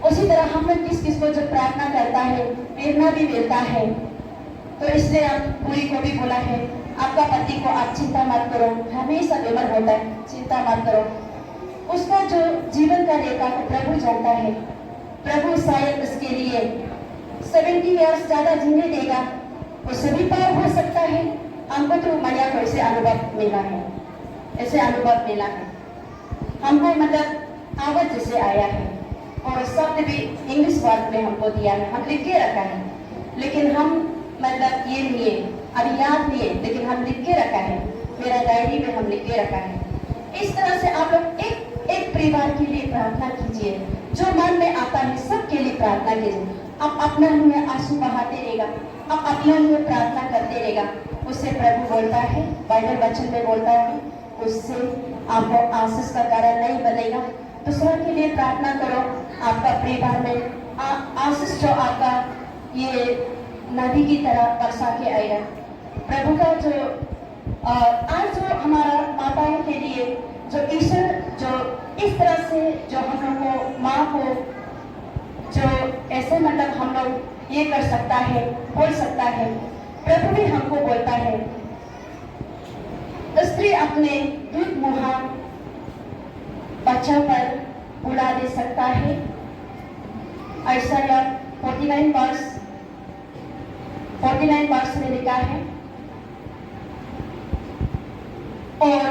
उसी तरह हम लोग किस को जो प्रार्थना करता है प्रेरणा भी मिलता है। तो इसलिए आप पूरी को भी बोला है आपका पति को आप चिंता मत करो, हमेशा बीमार होता है, चिंता मत करो। उसका जो जीवन का रेखा को प्रभु जानता है। प्रभु शायद उसके लिए 70 इयर्स ज्यादा जीने देगा, उससे भी पार हो सकता है। हमको तो मैया को ऐसे अनुभव मिला है, ऐसे अनुभव मिला है हमको, मतलब आवाज जैसे आया है और शब्द भी इंग्लिश वर्ड में हमको दिया है, हम लिख के रखा है, लेकिन हम मतलब ये नहीं है, अभी याद नहीं है, लेकिन हम लिख के रखा है, मेरा डायरी में हम लिख के रखा है। इस तरह से आप लोग एक परिवार के लिए प्रार्थना कीजिए, जो मन में आता है सबके लिए प्रार्थना कीजिए। आप अपना लिए आंसू बहाते रहेगा, आप अपना लिए प्रार्थना करते रहेगा, उससे प्रभु बोलता है, बाइबल वचन में बोलता है, उससे आपको आशीष का कारण नहीं बनेगा। दूसरा के लिए प्रार्थना करो, आपका परिवार में आशीष जो आपका ये नदी की तरह बरसा के आएगा। प्रभु का जो आज जो हमारा माताओं के लिए जो ईश्वर जो इस तरह से जो हम लोग को माँ को जो ऐसे मतलब हम लोग ये कर सकता है, बोल सकता है, प्रभु भी हमको बोलता है, स्त्री अपने दूध मुहा बच्चा पर बुला दे सकता है। ऐसा 49 वर्ष में लिखा है। और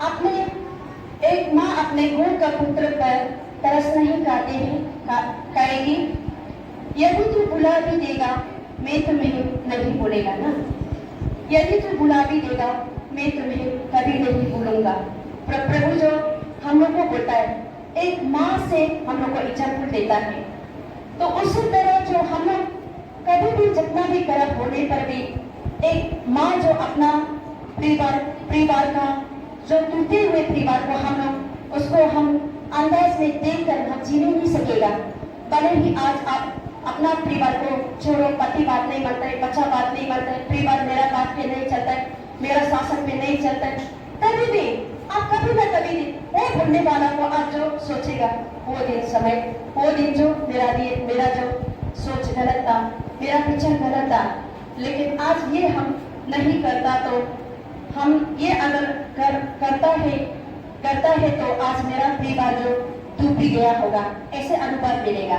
अपने एक माँ अपने गोद का पुत्र पर तरस नहीं खाते हैं करेगी। यदि तू बुला भी देगा मैं तुम्हें नहीं भूलेगा ना, यदि तू बुला भी देगा मैं तुम्हें कभी नहीं भूलूंगा। प्रभु जो हम लोग को बोलता है, एक माँ से हम लोग को एग्जाम्पल देता है। तो उसी तरह जो हम लोग कभी भी जितना भी गर्भ होने पर भी एक माँ जो अपना परिवार का जो टूटे हुए परिवार को हम लोग उसको हम अंदाज में देखकर हम जीने नहीं सकेगा। भले ही आज आप अपना परिवार को छोड़ो, पति बात नहीं मानता है, बच्चा बात नहीं मानता है, परिवार मेरा बात पे नहीं चलता है, मेरा शासन पे नहीं चलता है, तभी भी आप कभी ना कभी वो भूलने वाला को आप जो सोचेगा वो दिन समय, वो दिन जो मेरा जो सोच गलत था, मेरा विचार गलत था, लेकिन आज ये हम नहीं करता तो हम ये अगर करता है तो आज मेरा परिवार जो डूब भी गया होगा, ऐसे अनुभव मिलेगा।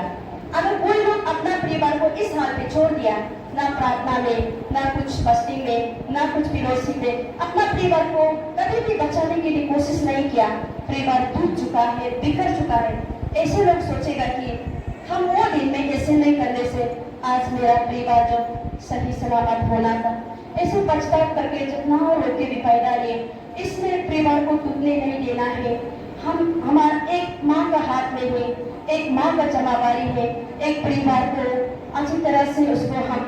अगर कोई लोग अपना परिवार को इस हाल पे छोड़ दिया, ना प्रार्थना में, ना कुछ फास्टिंग में, ना कुछ फिलोसफी में, अपना परिवार को कभी भी बचाने के लिए कोशिश नहीं किया, परिवार टूट चुका है, बिखर चुका है, ऐसे लोग सोचेगा कि हम वो दिन में ऐसे नहीं करने से आज मेरा परिवार जो सही सलामत होना था। ऐसे पछताव करके जितना लोग के भी फायदा लिए, इसमें परिवार को टूटने नहीं देना है। हम हमारा एक माँ का हाथ में है, एक माँ का जमावारी है, एक परिवार को अच्छी तरह से उसको हम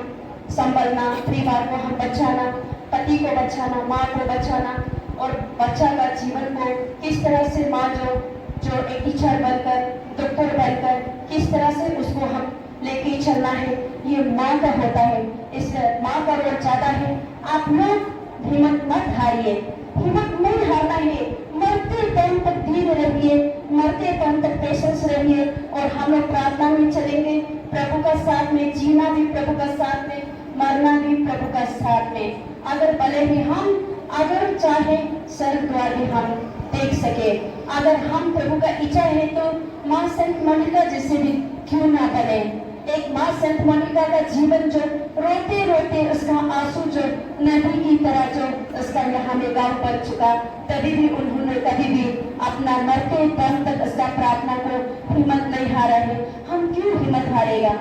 संभालना, परिवार को हम बचाना, पति को बचाना, माँ को बचाना, और बच्चा का जीवन को किस तरह से माँ जो एक टीचर बनकर, डॉक्टर बनकर किस तरह से उसको हम लेके चलना है, ये माँ का होता है। इस माँ का रोल ज्यादा है। आप लोग हिम्मत मत हारिए, हिम्मत नहीं हारना है। मरते दम तक धीरे रहिए, मरते दम तक पेशेंस रहिए, और हम लोग प्रार्थना में चलेंगे, प्रभु का साथ में जीना भी प्रभु का साथ में, मरना भी प्रभु का साथ में। अगर भले ही हम अगर चाहे स्वर्ग द्वार भी हम देख सके, अगर हम प्रभु का इच्छा है तो माँ संत मोनिका जैसे भी क्यों ना बने। एक माँ संत मोनिका का जीवन जो रोते रोते उसका आंसू जो नदी की तरह जो उसका यहाँ में गाँव पर चुका, तभी भी उन्होंने कभी भी अपना मरते दम तक उसका प्रार्थना को हिम्मत नहीं हारा है। हम क्यों हिम्मत हारेगा?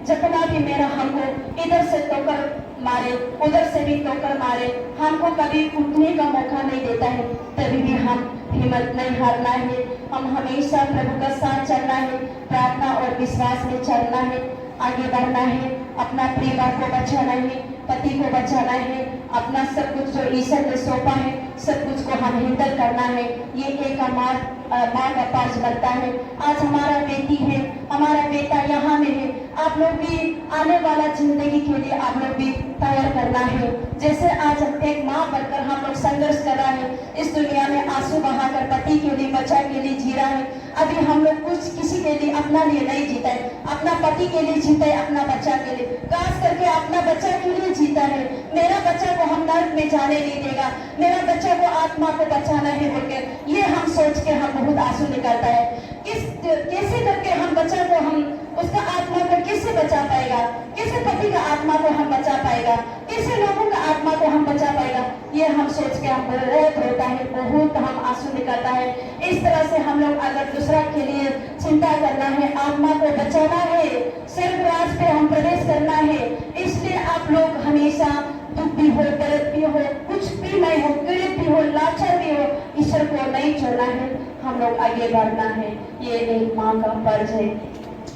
जितना भी मेरा हमको इधर से टोकर मारे, उधर से भी टोकर मारे, हमको कभी उठने का मौका नहीं देता है, तभी भी हम हिम्मत नहीं हारना है। हम हमेशा प्रभु का साथ चलना है, प्रार्थना और विश्वास में चलना है, आगे बढ़ना है, अपना परिवार को बचाना है, पति को बचाना है, अपना सब कुछ जो ईश्वर ने सौंपा है सब कुछ को हम हैंडल करना है। ये एक माँ का पार्ज बनता है। आज हमारा बेटी है, हमारा बेटा यहाँ में है, आप लोग भी आने वाला जिंदगी के लिए आप लोग भी तैयार करना है। जैसे आज एक माँ बनकर हम लोग संघर्ष कर रहा है, इस दुनिया में आंसू बहाकर पति के लिए, बच्चा के लिए जी रहा है। अभी हम लोग कुछ किसी के लिए अपना लिए नहीं जीता है, अपना पति के लिए जीता है, अपना बच्चा के लिए, खास करके अपना बच्चा के लिए जीता है। मेरा बच्चा को हम नर्क में जाने नहीं देगा, मेरा बच्चा को आत्मा को बचाना है बोलकर ये हम सोच के हम बहुत आंसू निकलता है। कैसे करके हम बच्चा को हम उसका आत्मा को कैसे बचा पाएगा, कैसे पति का आत्मा को हम बचा पाएगा, कैसे लोगों का आत्मा को हम बचा पाएगा, ये हम सोच के हम बहुत रोता है, बहुत हम आंसू निकलता है। इस तरह से हम लोग अगर दूसरा के लिए चिंता करना है, आत्मा को बचाना है, स्वर्ग राज पे हम प्रवेश करना है, इसलिए आप लोग हमेशा दुख भी हो, दर्द भी हो, कुछ भी नहीं हो, पीड़ित भी हो, लाचार भी हो, ईश्वर को नहीं छोड़ना है, हम लोग आगे बढ़ना है। ये एक माँ का फर्ज है।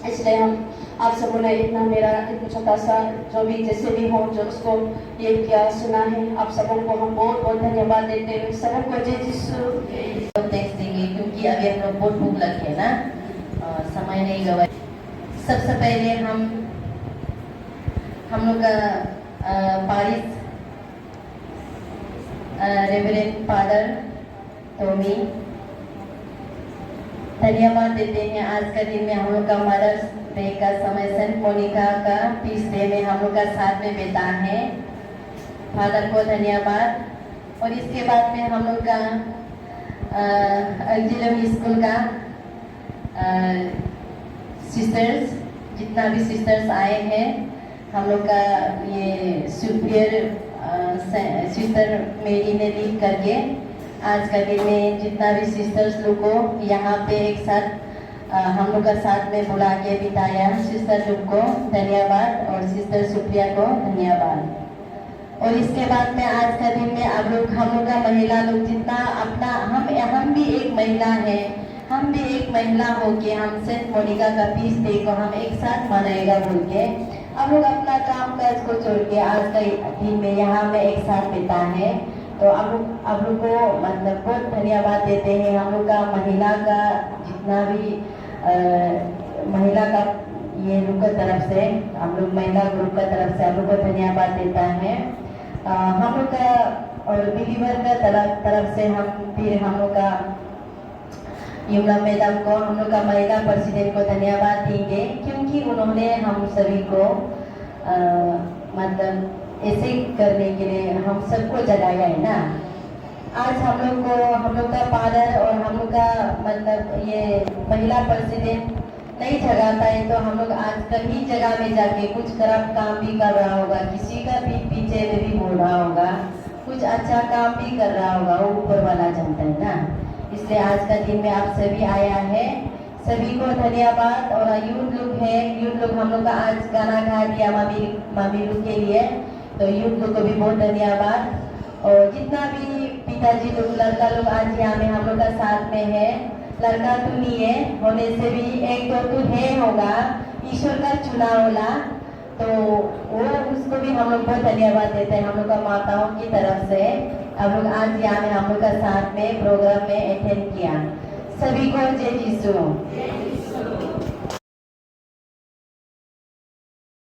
इसलिए हम आप सबों ने इतना मेरा इतना छोटा सा जो भी जैसे भी हो जो उसको ये क्या सुना है, आप सबों को हम बहुत बहुत धन्यवाद देते हैं। सबों को जय यीशु टेक्स्ट देंगे क्योंकि अभी हम लोग बहुत भूख लगी है ना, समय नहीं गवा। सबसे पहले हम लोग का पारिस रेवरेंड फादर टोमी धन्यवाद देते हैं। आज का दिन में हम लोग का मदर्स डे का समय सेंट मोनिका का फीस्ट डे में हम लोग का साथ में बिता है। फादर को धन्यवाद। और इसके बाद में हम लोग का ऑक्सिलरी स्कूल का सिस्टर्स, जितना भी सिस्टर्स आए हैं, हम लोग का ये सुपीरियर सिस्टर मेरी ने लीड करके आज का दिन में जितना भी सिस्टर्स लोग को यहाँ पे एक साथ हम लोग का साथ में बुला के बिताया, सिस्टर लोग को धन्यवाद और सिस्टर सुप्रिया को धन्यवाद। और इसके बाद में आज का दिन में आप लोग हम लोग का महिला लोग जितना अपना हम भी एक महिला है, हम भी एक महिला हो के हम सेंट मोनिका का फीस्ट डे को हम एक साथ मनाएगा बोल के हम लोग अपना काम काज को छोड़ के आज का दिन में यहाँ में एक साथ बिता है। तो आप लोग को मतलब बहुत धन्यवाद देते हैं। हम लोग का महिला का जितना भी महिला का ये लोग का तरफ से हम लोग महिला ग्रुप का तरफ से हम लोग को धन्यवाद देता है। हम लोग का और बिलीवर का तरफ से हम लोग का युवना मैडम को, हम लोग का महिला प्रेसिडेंट को धन्यवाद देंगे क्योंकि उन्होंने हम सभी को मतलब ऐसे करने के लिए हम सबको जगाया है ना। आज हम लोग का फादर और हम लोग का मतलब ये महिला प्रेसिडेंट नहीं जगाता है, तो हम लोग आज कहीं जगह में जाके कुछ खराब काम भी कर रहा होगा, किसी का भी पीछे में भी बोल रहा होगा, कुछ अच्छा काम भी कर रहा होगा, वो ऊपर वाला जानता है ना। इसलिए आज का दिन में आप सभी आया है, सभी को धन्यवाद। और यूथ लोग है, यूथ लोग हम लोग का आज गाना गा दिया मामी लोग के लिए, तो यूथ लोग को भी बहुत धन्यवाद। और जितना भी पिताजी लोग लड़का लोग आज यहाँ में हम लोग का साथ में है, लड़का तो नहीं है होने से भी एक दो तो है होगा, ईश्वर का चुनाव होला, तो वो उसको भी हम लोग बहुत धन्यवाद देते हैं हम लोग का माताओं की तरफ से। हम लोग आज यहाँ में हम लोग का साथ में प्रोग्राम में अटेंड किया। सभी को जय यीशु।